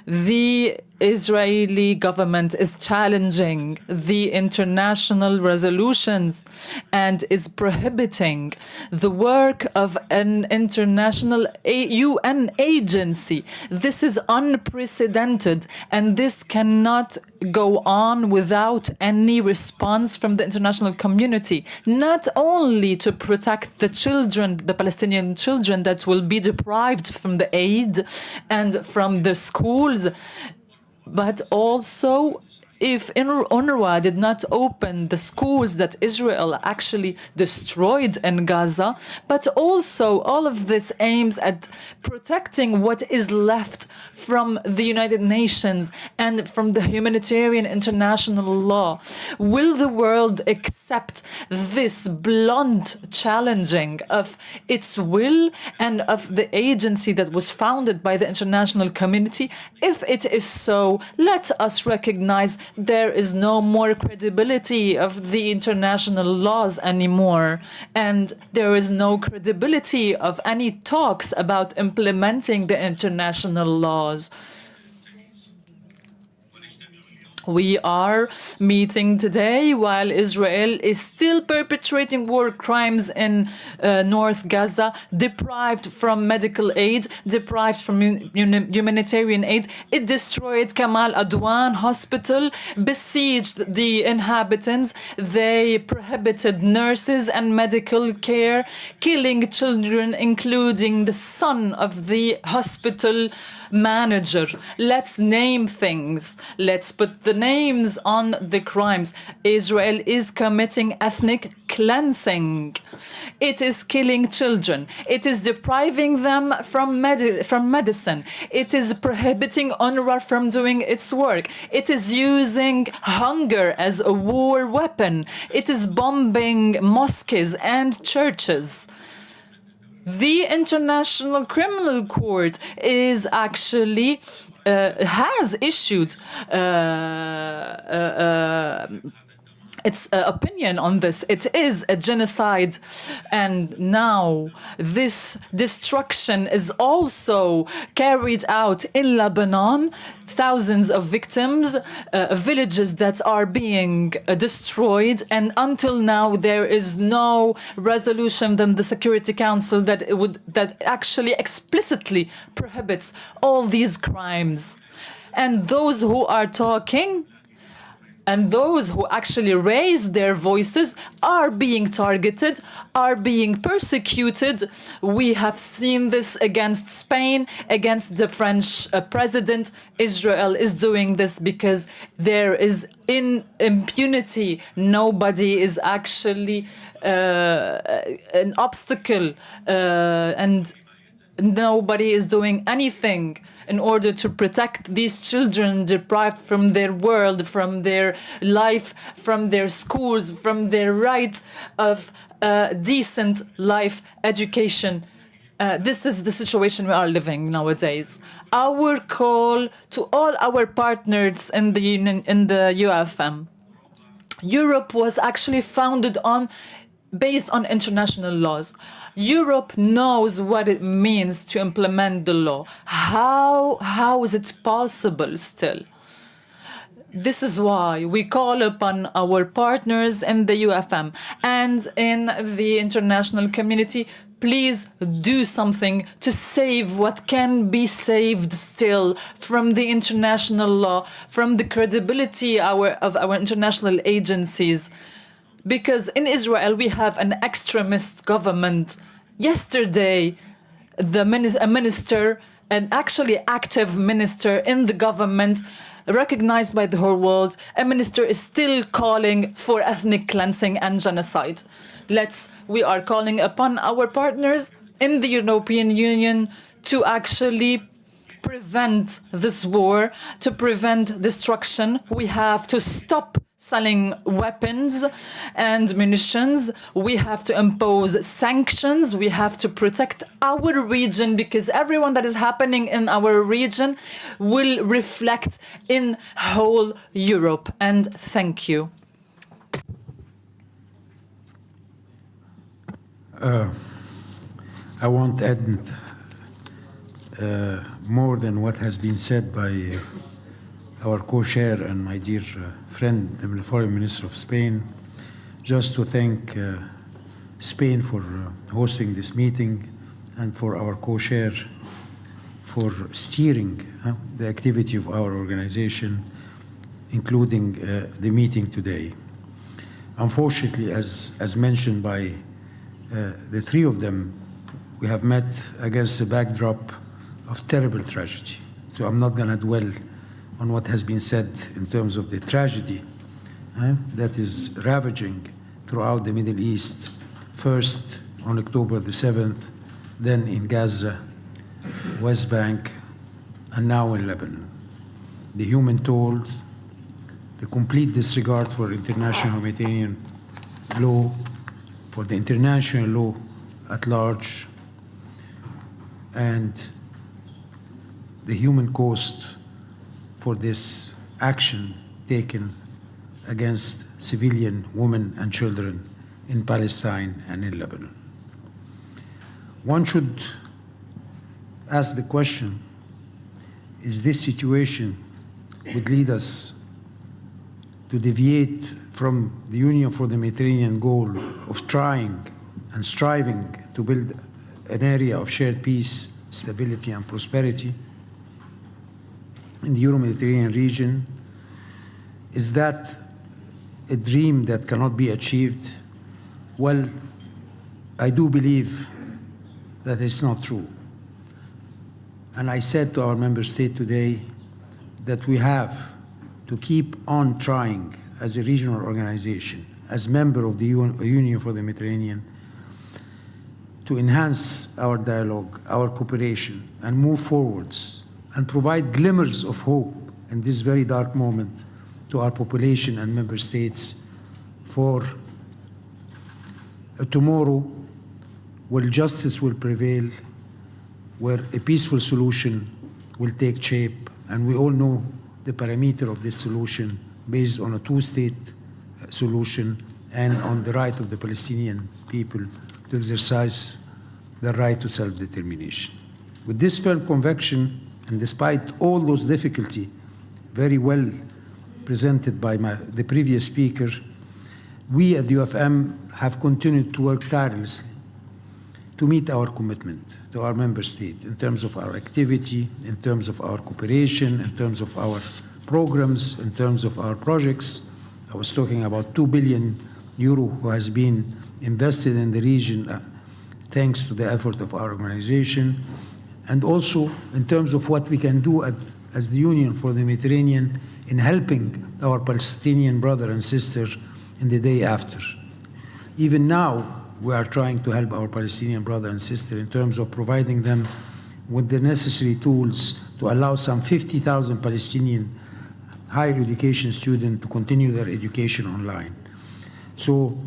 The Israeli government is challenging the international resolutions and is prohibiting the work of an international UN agency. This is unprecedented, and this cannot go on without any response from the international community, not only to protect the children, the Palestinian children that will be deprived from the aid and from the schools, but also if UNRWA did not open the schools that Israel actually destroyed in Gaza, but also all of this aims at protecting what is left from the United Nations and from the humanitarian international law. Will the world accept this blunt challenging of its will and of the agency that was founded by the international community? If it is so, let us recognize there is no more credibility of the international laws anymore, and there is no credibility of any talks about implementing the international laws. We are meeting today while Israel is still perpetrating war crimes in North Gaza, deprived from medical aid, deprived from humanitarian aid. It destroyed Kamal Adwan Hospital, besieged the inhabitants. They prohibited nurses and medical care, killing children, including the son of the hospital manager. Let's name things. Let's put the names on the crimes. Israel is committing ethnic cleansing. It is killing children. It is depriving them from medicine. It is prohibiting UNRWA from doing its work. It is using hunger as a war weapon. It is bombing mosques and churches. The International Criminal Court is actually has issued its opinion on this. It is a genocide, and now this destruction is also carried out in Lebanon. Thousands of victims, villages that are being destroyed, and until now there is no resolution from the Security Council that actually explicitly prohibits all these crimes. And those who are talking and those who actually raise their voices are being targeted, are being persecuted. We have seen this against Spain, against the French president. Israel is doing this because there is impunity. Nobody is actually an obstacle, and nobody is doing anything in order to protect these children deprived from their world, from their life, from their schools, from their right of decent life, education. This is the situation we are living nowadays. Our call to all our partners in the UfM. Europe was actually founded based on international laws. Europe knows what it means to implement the law. How is it possible still? This is why we call upon our partners in the UfM and in the international community. Please do something to save what can be saved still from the international law, from the credibility of our international agencies. Because in Israel, we have an extremist government. Yesterday, a minister, an actually active minister in the government, recognized by the whole world, a minister is still calling for ethnic cleansing and genocide. We are calling upon our partners in the European Union to actually prevent this war, to prevent destruction. We have to stop selling weapons and munitions. We have to impose sanctions. We have to protect our region, because everyone that is happening in our region will reflect in whole Europe. And thank you. I won't add more than what has been said by our co-chair and my dear friend, the Foreign Minister of Spain, just to thank Spain for hosting this meeting and for our co-chair for steering the activity of our organization, including the meeting today. Unfortunately, as mentioned by the three of them, we have met against the backdrop of terrible tragedy. So I'm not going to dwell on what has been said in terms of the tragedy that is ravaging throughout the Middle East, first on October the 7th, then in Gaza, West Bank, and now in Lebanon. The human toll, the complete disregard for international humanitarian law, for the international law at large, and the human cost for this action taken against civilian women and children in Palestine and in Lebanon. One should ask the question, is this situation would lead us to deviate from the Union for the Mediterranean goal of trying and striving to build an area of shared peace, stability, and prosperity in the Euro-Mediterranean region? Is that a dream that cannot be achieved? Well, I do believe that it's not true. And I said to our member state today that we have to keep on trying as a regional organization, as member of the Union for the Mediterranean, to enhance our dialogue, our cooperation, and move forwards and provide glimmers of hope in this very dark moment to our population and member states for a tomorrow where justice will prevail, where a peaceful solution will take shape, and we all know the parameter of this solution based on a two-state solution and on the right of the Palestinian people to exercise their right to self-determination. With this firm conviction, and despite all those difficulties, very well presented by the previous speaker, we at the UfM have continued to work tirelessly to meet our commitment to our member state in terms of our activity, in terms of our cooperation, in terms of our programs, in terms of our projects. I was talking about 2 billion euro who has been invested in the region thanks to the effort of our organization, and also in terms of what we can do as the Union for the Mediterranean in helping our Palestinian brother and sister in the day after. Even now, we are trying to help our Palestinian brother and sister in terms of providing them with the necessary tools to allow some 50,000 Palestinian higher education students to continue their education online. So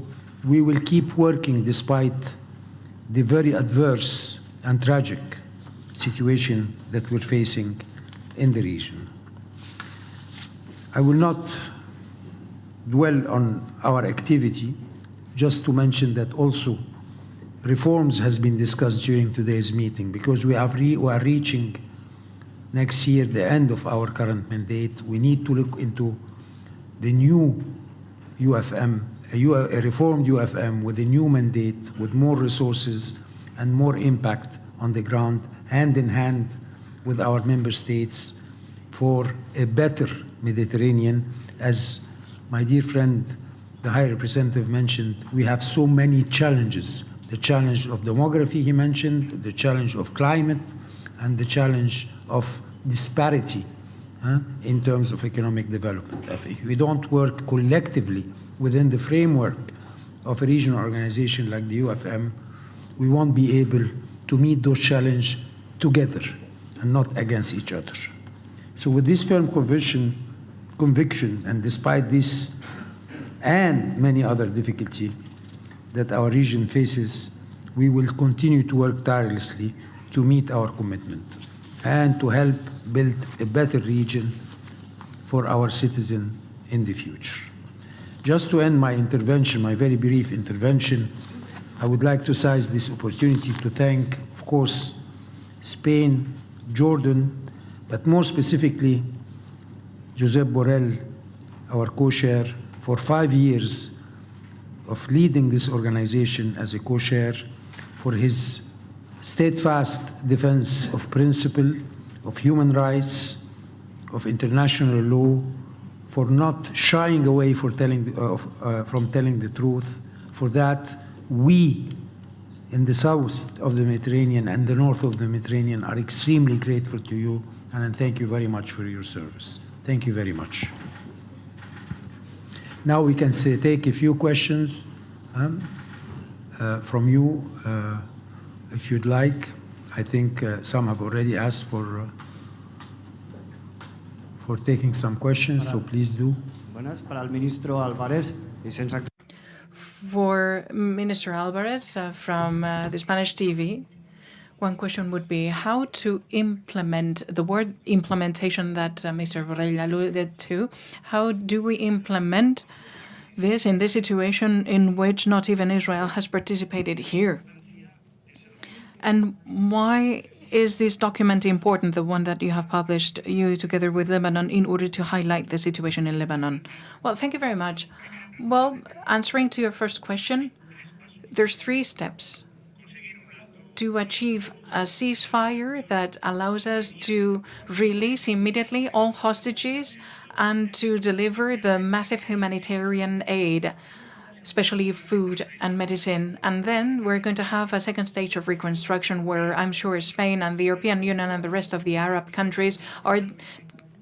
we will keep working despite the very adverse and tragic situation that we're facing in the region. I will not dwell on our activity, just to mention that also reforms has been discussed during today's meeting, because we are reaching next year the end of our current mandate. We need to look into the new UfM, a reformed UfM with a new mandate, with more resources and more impact on the ground, hand in hand with our member states for a better Mediterranean. As my dear friend, the High Representative mentioned, we have so many challenges. The challenge of demography he mentioned, the challenge of climate, and the challenge of disparity in terms of economic development. If we don't work collectively within the framework of a regional organization like the UfM, we won't be able to meet those challenges together and not against each other. So with this firm conviction, and despite this and many other difficulties that our region faces, we will continue to work tirelessly to meet our commitment and to help build a better region for our citizens in the future. Just to end my intervention, my very brief intervention, I would like to seize this opportunity to thank, of course, Spain, Jordan, but more specifically, Josep Borrell, our co-chair, for 5 years of leading this organization as a co-chair, for his steadfast defense of principle, of human rights, of international law, for not shying away from telling the truth. For that, we in the south of the Mediterranean and the north of the Mediterranean are extremely grateful to you, and thank you very much for your service. Thank you very much. Now we can take a few questions from you, if you'd like. I think some have already asked for taking some questions, so please do. Para el ministro Álvarez, For Minister Alvarez from the Spanish TV, one question would be how to implement the word implementation that Mr. Borrell alluded to. How do we implement this in this situation in which not even Israel has participated here? And why is this document important, the one that you have published, you together with Lebanon, in order to highlight the situation in Lebanon? Well, thank you very much. Well, answering to your first question, there's 3 steps to achieve a ceasefire that allows us to release immediately all hostages and to deliver the massive humanitarian aid, especially food and medicine. And then we're going to have a second stage of reconstruction where I'm sure Spain and the European Union and the rest of the Arab countries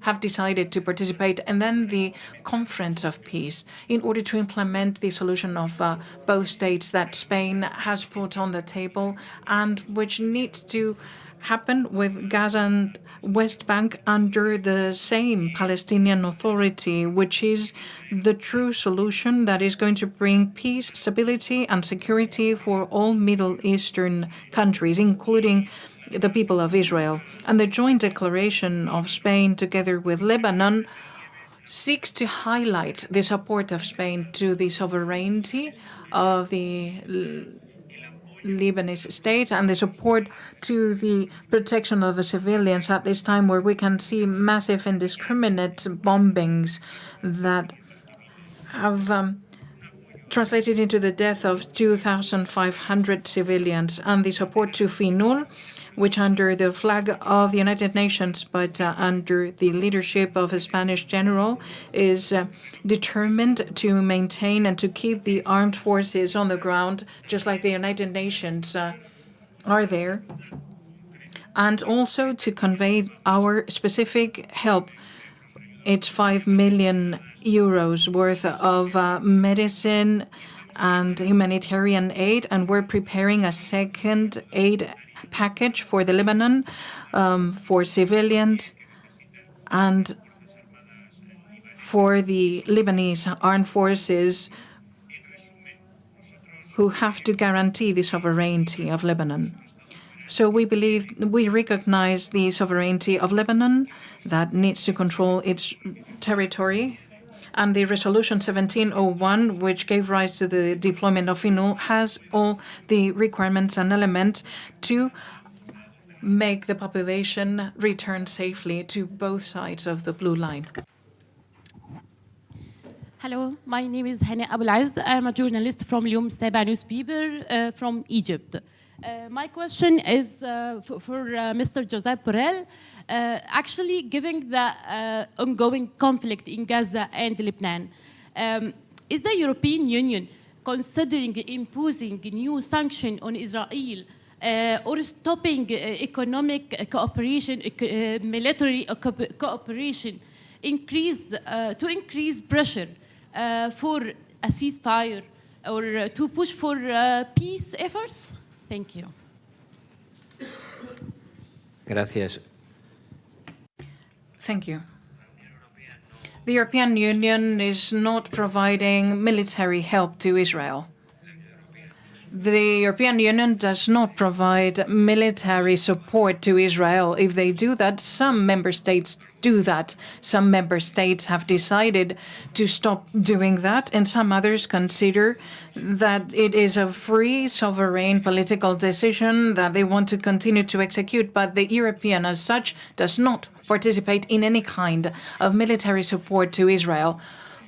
have decided to participate, and then the Conference of Peace, in order to implement the solution of both states that Spain has put on the table and which needs to happen with Gaza and West Bank under the same Palestinian Authority, which is the true solution that is going to bring peace, stability, and security for all Middle Eastern countries, including the people of Israel. And the joint declaration of Spain together with Lebanon seeks to highlight the support of Spain to the sovereignty of the Lebanese state and the support to the protection of the civilians at this time where we can see massive indiscriminate bombings that have translated into the death of 2,500 civilians, and the support to FINUL, which under the flag of the United Nations, but under the leadership of a Spanish general, is determined to maintain and to keep the armed forces on the ground, just like the United Nations are there, and also to convey our specific help. It's 5 million euros worth of medicine and humanitarian aid, and we're preparing a second aid package for the Lebanon, for civilians, and for the Lebanese armed forces who have to guarantee the sovereignty of Lebanon. So we believe, we recognize the sovereignty of Lebanon that needs to control its territory. And the Resolution 1701, which gave rise to the deployment of FINUL, has all the requirements and elements to make the population return safely to both sides of the blue line. Hello, my name is Hana Abulaz. I'm a journalist from Yom Saba newspaper from Egypt. My question is for Mr. Josep Borrell. Actually, given the ongoing conflict in Gaza and Lebanon, is the European Union considering imposing new sanctions on Israel or stopping economic cooperation, military cooperation, to increase pressure for a ceasefire or to push for peace efforts? Thank you. Gracias. Thank you. The European Union is not providing military help to Israel. The European Union does not provide military support to Israel. If they do that, some member states do that. Some member states have decided to stop doing that, and some others consider that it is a free, sovereign political decision that they want to continue to execute. But the European, as such, does not participate in any kind of military support to Israel.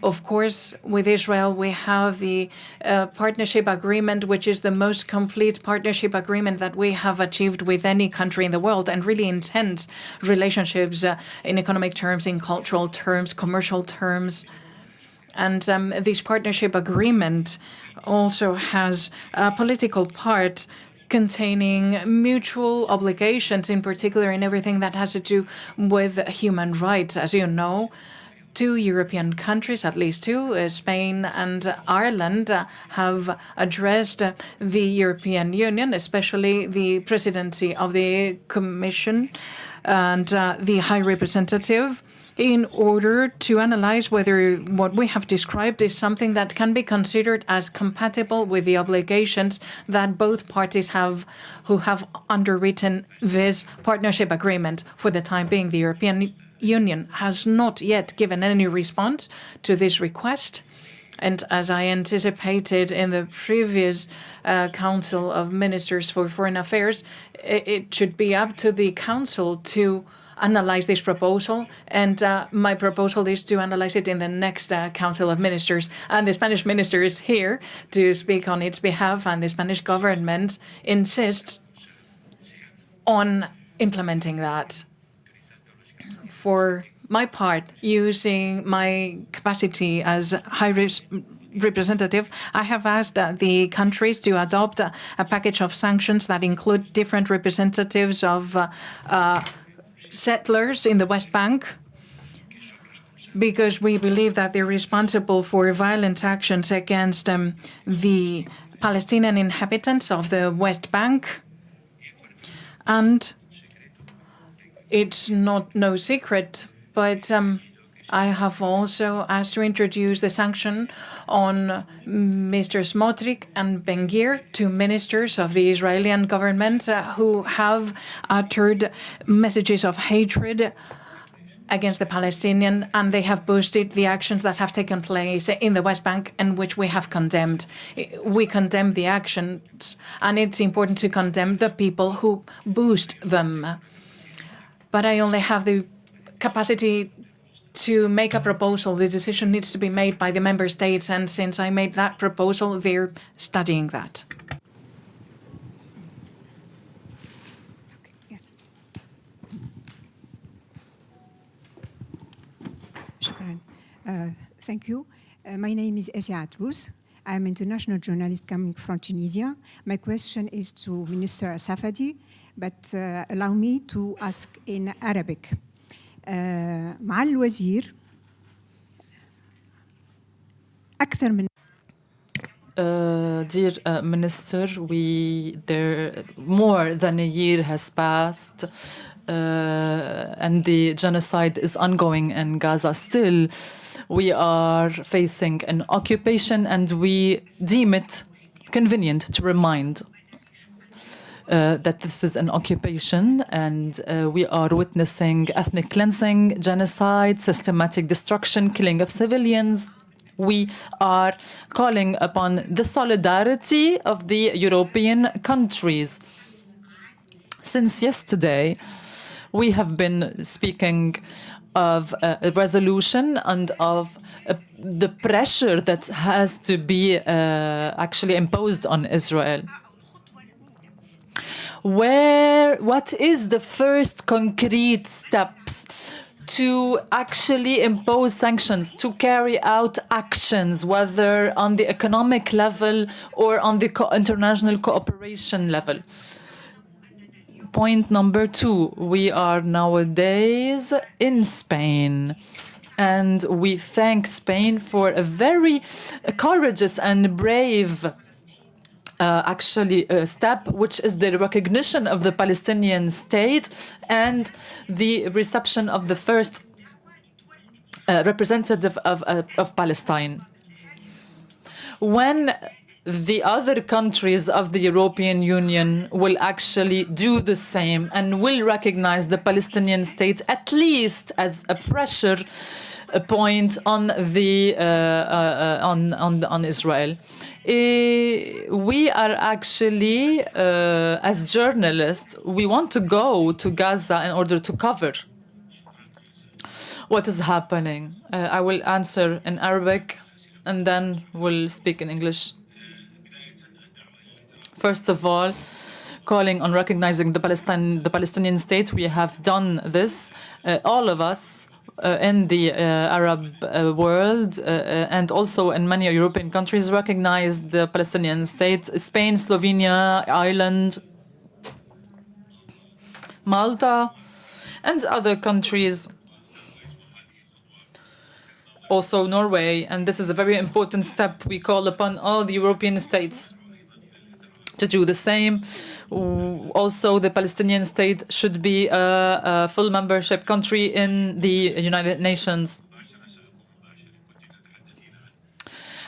Of course, with Israel, we have the partnership agreement, which is the most complete partnership agreement that we have achieved with any country in the world, and really intense relationships in economic terms, in cultural terms, commercial terms. And this partnership agreement also has a political part containing mutual obligations, in particular in everything that has to do with human rights. As you know, 2 European countries, at least 2, Spain and Ireland, have addressed the European Union, especially the presidency of the Commission and the High Representative, in order to analyze whether what we have described is something that can be considered as compatible with the obligations that both parties have who have underwritten this partnership agreement. For the time being, the European Union has not yet given any response to this request. And as I anticipated in the previous Council of Ministers for Foreign Affairs, it should be up to the Council to analyze this proposal. And my proposal is to analyze it in the next Council of Ministers. And the Spanish minister is here to speak on its behalf, and the Spanish government insists on implementing that. For my part, using my capacity as High Representative, I have asked the countries to adopt a package of sanctions that include different representatives of settlers in the West Bank, because we believe that they're responsible for violent actions against the Palestinian inhabitants of the West Bank. And it's no secret, but I have also asked to introduce the sanction on Mr. Smotrich and Ben-Gvir, 2 ministers of the Israeli government who have uttered messages of hatred against the Palestinian, and they have boosted the actions that have taken place in the West Bank, and which we have condemned. We condemn the actions, and it's important to condemn the people who boost them. But I only have the capacity to make a proposal. The decision needs to be made by the member states, and since I made that proposal, they're studying that. Thank you. My name is Essia Atrous. I'm an international journalist coming from Tunisia. My question is to Minister Safadi, but allow me to ask in Arabic. مع الوزير أكثر من Dear Minister, more than a year has passed and the genocide is ongoing in Gaza still. We are facing an occupation and we deem it convenient to remind that this is an occupation and we are witnessing ethnic cleansing, genocide, systematic destruction, killing of civilians. We are calling upon the solidarity of the European countries. Since yesterday, we have been speaking of a resolution and of the pressure that has to be actually imposed on Israel. What is the first concrete steps to actually impose sanctions, to carry out actions, whether on the economic level or on the international cooperation level? Point number 2, we are nowadays in Spain, and we thank Spain for a very courageous and brave step, which is the recognition of the Palestinian state and the reception of the first representative of Palestine. When the other countries of the European Union will actually do the same and will recognize the Palestinian state, at least as a pressure point on the on Israel. We are actually, as journalists, we want to go to Gaza in order to cover what is happening. I will answer in Arabic and then we'll speak in English. First of all, calling on recognizing the Palestinian state, we have done this, all of us, in the Arab world and also in many European countries recognize the Palestinian state. Spain, Slovenia, Ireland, Malta, and other countries. Also Norway, and this is a very important step. We call upon all the European states to do the same. Also, the Palestinian state should be a full membership country in the United Nations.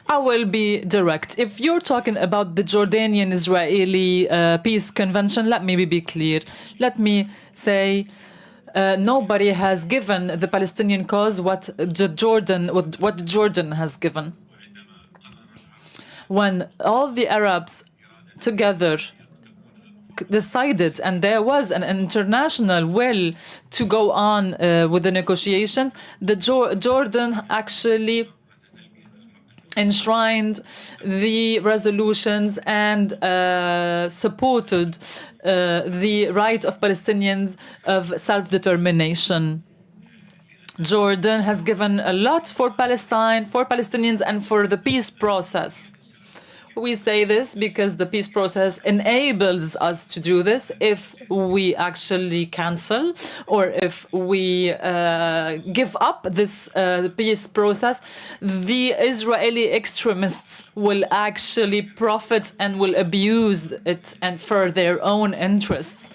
I will be direct. If you're talking about the Jordanian-Israeli peace convention, let me be clear. Let me say nobody has given the Palestinian cause what Jordan has given. When all the Arabs together decided, and there was an international will to go on with the negotiations, Jordan actually enshrined the resolutions and supported the right of Palestinians of self-determination. Jordan has given a lot for Palestine, for Palestinians, and for the peace process. We say this because the peace process enables us to do this. If we actually cancel or if we give up this peace process, the Israeli extremists will actually profit and will abuse it and for their own interests.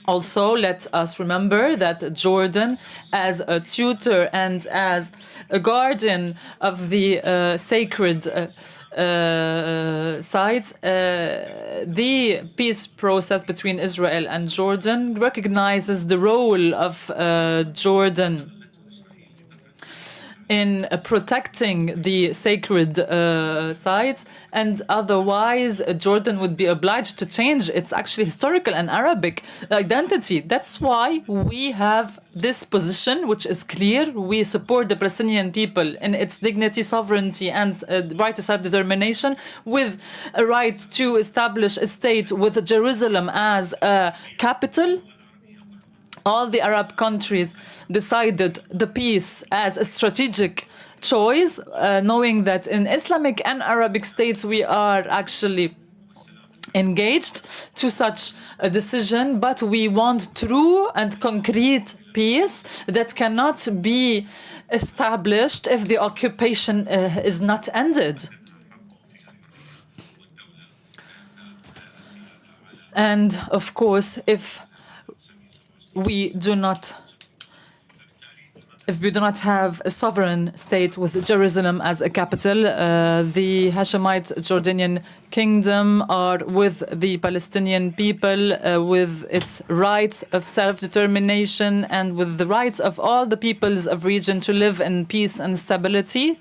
Also, let us remember that Jordan, as a tutor and as a guardian of the sacred sides, the peace process between Israel and Jordan recognizes the role of Jordan in protecting the sacred sites, and otherwise Jordan would be obliged to change its actually historical and Arabic identity. That's why we have this position, which is clear. We support the Palestinian people in its dignity, sovereignty, and right to self-determination, with a right to establish a state with Jerusalem as a capital. All the Arab countries decided the peace as a strategic choice, knowing that in Islamic and Arabic states we are actually engaged to such a decision, but we want true and concrete peace that cannot be established if the occupation is not ended. And of course, if we do not have a sovereign state with Jerusalem as a capital, the Hashemite Jordanian kingdom are with the Palestinian people, with its rights of self-determination and with the rights of all the peoples of region to live in peace and stability.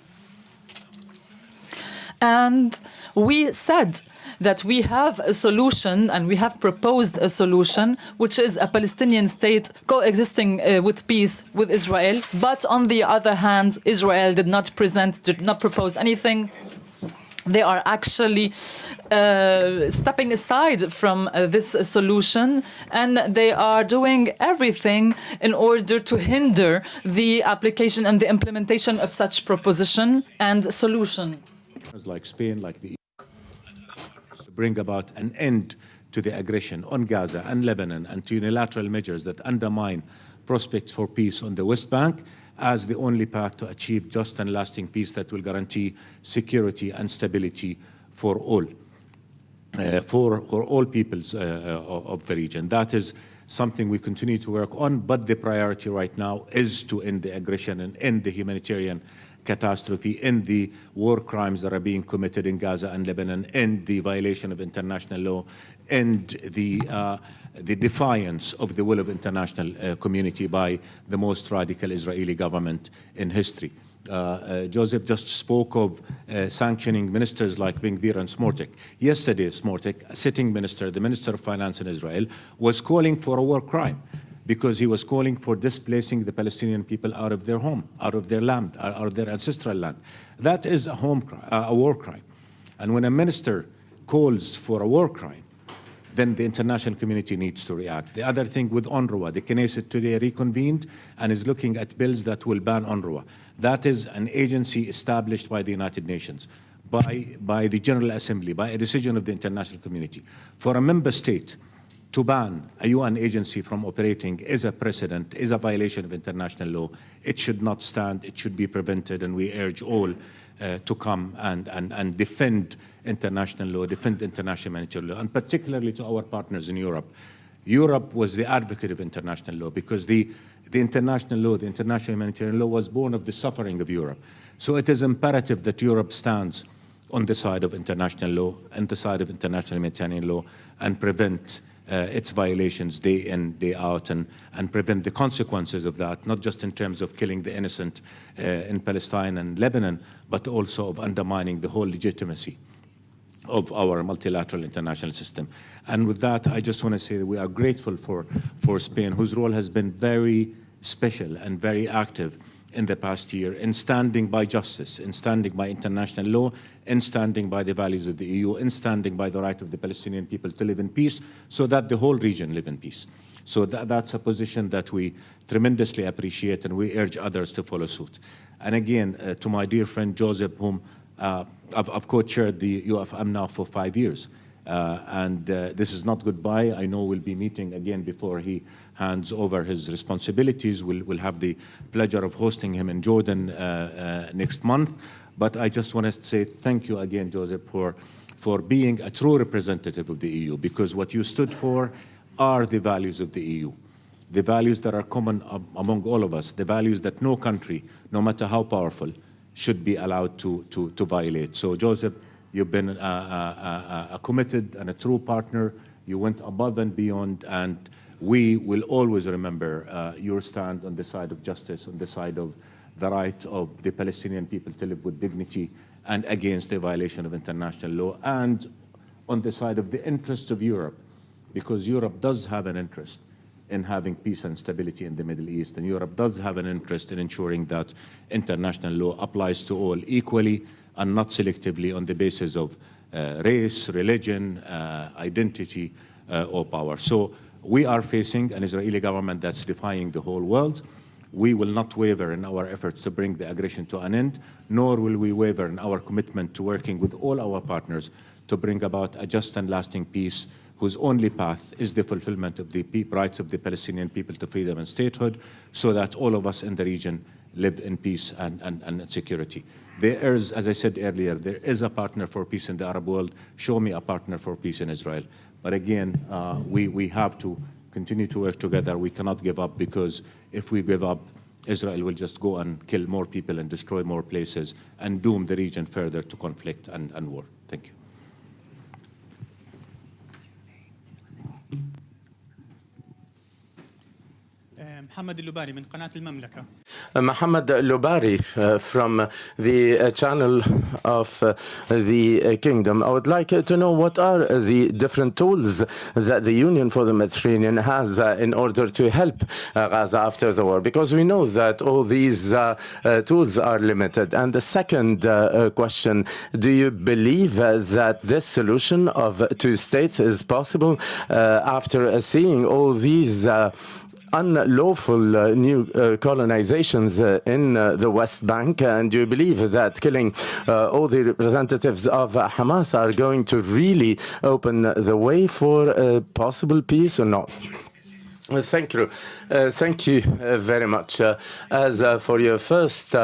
And we said that we have a solution, and we have proposed a solution, which is a Palestinian state coexisting with peace with Israel. But on the other hand, Israel did not propose anything. They are actually stepping aside from this solution, and they are doing everything in order to hinder the application and the implementation of such proposition and solution. Like Spain, like the bring about an end to the aggression on Gaza and Lebanon, and to unilateral measures that undermine prospects for peace on the West Bank as the only path to achieve just and lasting peace that will guarantee security and stability for all peoples of the region. That is something we continue to work on, but the priority right now is to end the aggression and end the humanitarian catastrophe, end the war crimes that are being committed in Gaza and Lebanon, end the violation of international law, end the defiance of the will of international community by the most radical Israeli government in history. Joseph just spoke of sanctioning ministers like Ben-Gvir and Smotrich. Yesterday, Smotrich, a sitting minister, the Minister of Finance in Israel, was calling for a war crime, because he was calling for displacing the Palestinian people out of their home, out of their land, out of their ancestral land. That is a war crime. And when a minister calls for a war crime, then the international community needs to react. The other thing with UNRWA, the Knesset today reconvened and is looking at bills that will ban UNRWA. That is an agency established by the United Nations, by the General Assembly, by a decision of the international community. For a member state to ban a UN agency from operating is a precedent, is a violation of international law. It should not stand, it should be prevented, and we urge all to come and defend international law, defend international humanitarian law, and particularly to our partners in Europe. Europe was the advocate of international law because the international law, the international humanitarian law, was born of the suffering of Europe. So it is imperative that Europe stands on the side of international law and the side of international humanitarian law and prevent its violations day in, day out, and prevent the consequences of that, not just in terms of killing the innocent in Palestine and Lebanon, but also of undermining the whole legitimacy of our multilateral international system. And with that, I just want to say that we are grateful for Spain, whose role has been very special and very active in the past year in standing by justice, in standing by international law, in standing by the values of the EU, in standing by the right of the Palestinian people to live in peace so that the whole region live in peace. So that's a position that we tremendously appreciate, and we urge others to follow suit. And again, to my dear friend Joseph, whom I've co-chaired the UfM now for 5 years. This is not goodbye. I know we'll be meeting again before he hands over his responsibilities. We'll have the pleasure of hosting him in Jordan next month. But I just want to say thank you again, Joseph, for being a true representative of the EU, because what you stood for are the values of the EU, the values that are common among all of us, the values that no country, no matter how powerful, should be allowed to violate. So, Joseph, You've been a committed and a true partner. You went above and beyond, and we will always remember your stand on the side of justice, on the side of the right of the Palestinian people to live with dignity and against the violation of international law, and on the side of the interests of Europe, because Europe does have an interest in having peace and stability in the Middle East, and Europe does have an interest in ensuring that international law applies to all equally and not selectively on the basis of race, religion, identity, or power. So we are facing an Israeli government that's defying the whole world. We will not waver in our efforts to bring the aggression to an end, nor will we waver in our commitment to working with all our partners to bring about a just and lasting peace whose only path is the fulfillment of the rights of the Palestinian people to freedom and statehood, so that all of us in the region live in peace and security. There is, as I said earlier, there is a partner for peace in the Arab world. Show me a partner for peace in Israel. But again, we have to continue to work together. We cannot give up, because if we give up, Israel will just go and kill more people and destroy more places and doom the region further to conflict and war. Thank you. محمد اللباري من قناة المملكة. Mohammed Lubari from the channel of the Kingdom. I would like to know what are the different tools that the Union for the Mediterranean has in order to help Gaza after the war, because we know that all these tools are limited. And the second question, do you believe that this solution of two states is possible after seeing all these unlawful new colonizations in the West Bank? And do you believe that killing all the representatives of Hamas are going to really open the way for possible peace or not? Thank you. Thank you very much. As for your first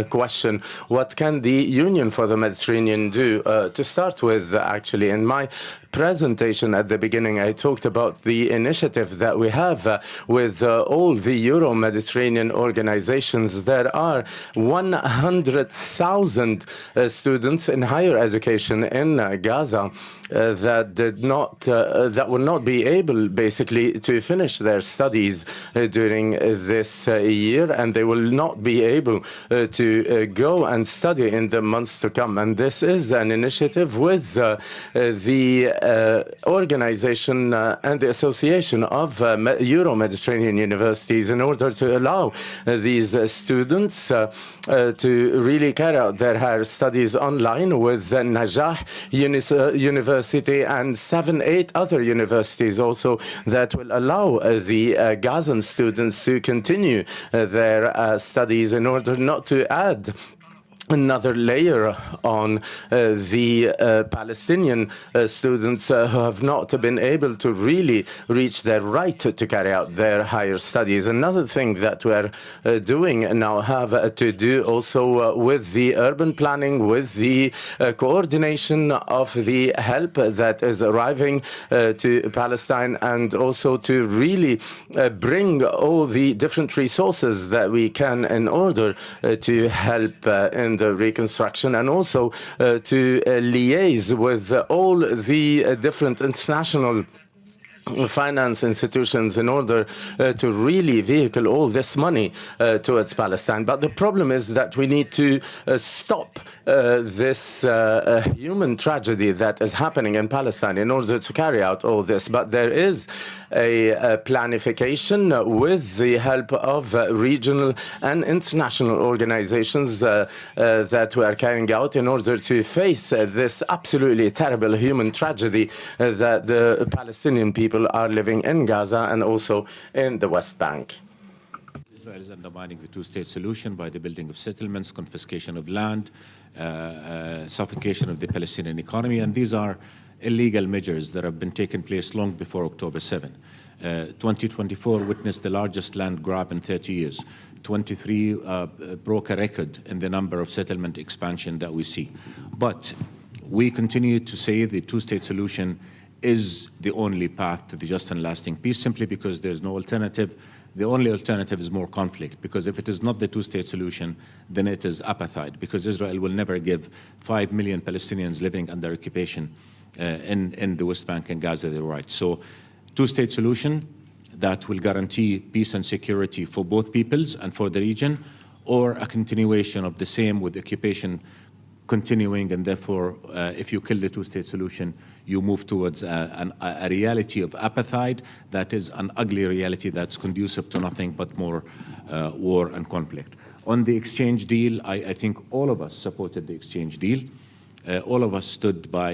question, what can the Union for the Mediterranean do? To start with, actually, in my presentation at the beginning, I talked about the initiative that we have with all the Euro-Mediterranean organizations. There are 100,000 students in higher education in Gaza that will not be able, basically, to finish their studies during this year, and they will not be able to go and study in the months to come. And this is an initiative with the organization and the Association of Euro-Mediterranean Universities, in order to allow these students to really carry out their higher studies online with Najah University and 7-8 other universities also, that will allow the Gazan students to continue their studies, in order not to add another layer on the Palestinian students who have not been able to really reach their right to carry out their higher studies. Another thing that we're doing now have to do also with the urban planning, with the coordination of the help that is arriving to Palestine, and also to really bring all the different resources that we can in order to help in the reconstruction, and also to liaise with all the different international finance institutions in order to really vehicle all this money towards Palestine. But the problem is that we need to stop this human tragedy that is happening in Palestine in order to carry out all this. But there is a planification with the help of regional and international organizations that we are carrying out in order to face this absolutely terrible human tragedy that the Palestinian people are living in Gaza and also in the West Bank. Israel is undermining the two-state solution by the building of settlements, confiscation of land, suffocation of the Palestinian economy, and these are illegal measures that have been taking place long before October 7. 2024 witnessed the largest land grab in 30 years. 23 broke a record in the number of settlement expansion that we see. But we continue to say the two-state solution is the only path to the just and lasting peace, simply because there's no alternative. The only alternative is more conflict, because if it is not the two-state solution, then it is apartheid, because Israel will never give 5 million Palestinians living under occupation in the West Bank and Gaza their rights. So two-state solution that will guarantee peace and security for both peoples and for the region, or a continuation of the same with occupation continuing, and therefore, if you kill the two-state solution, you move towards a reality of apartheid that is an ugly reality that's conducive to nothing but more war and conflict. On the exchange deal, I think all of us supported the exchange deal. All of us stood by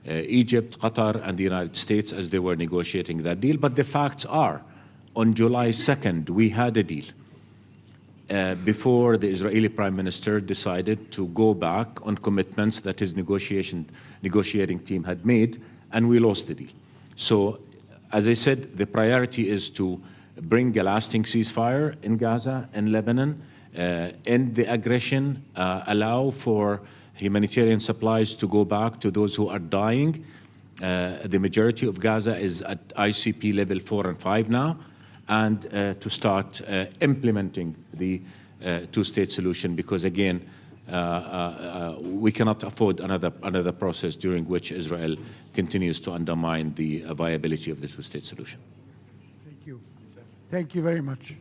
Egypt, Qatar, and the United States as they were negotiating that deal. But the facts are, on July 2nd, we had a deal. Before the Israeli Prime Minister decided to go back on commitments that his negotiating team had made, and we lost the deal. So, as I said, the priority is to bring a lasting ceasefire in Gaza and Lebanon, end the aggression, allow for humanitarian supplies to go back to those who are dying. The majority of Gaza is at ICP level 4 and 5 now, and to start implementing the two-state solution, because again, we cannot afford another process during which Israel continues to undermine the viability of the two-state solution. Thank you. Thank you very much.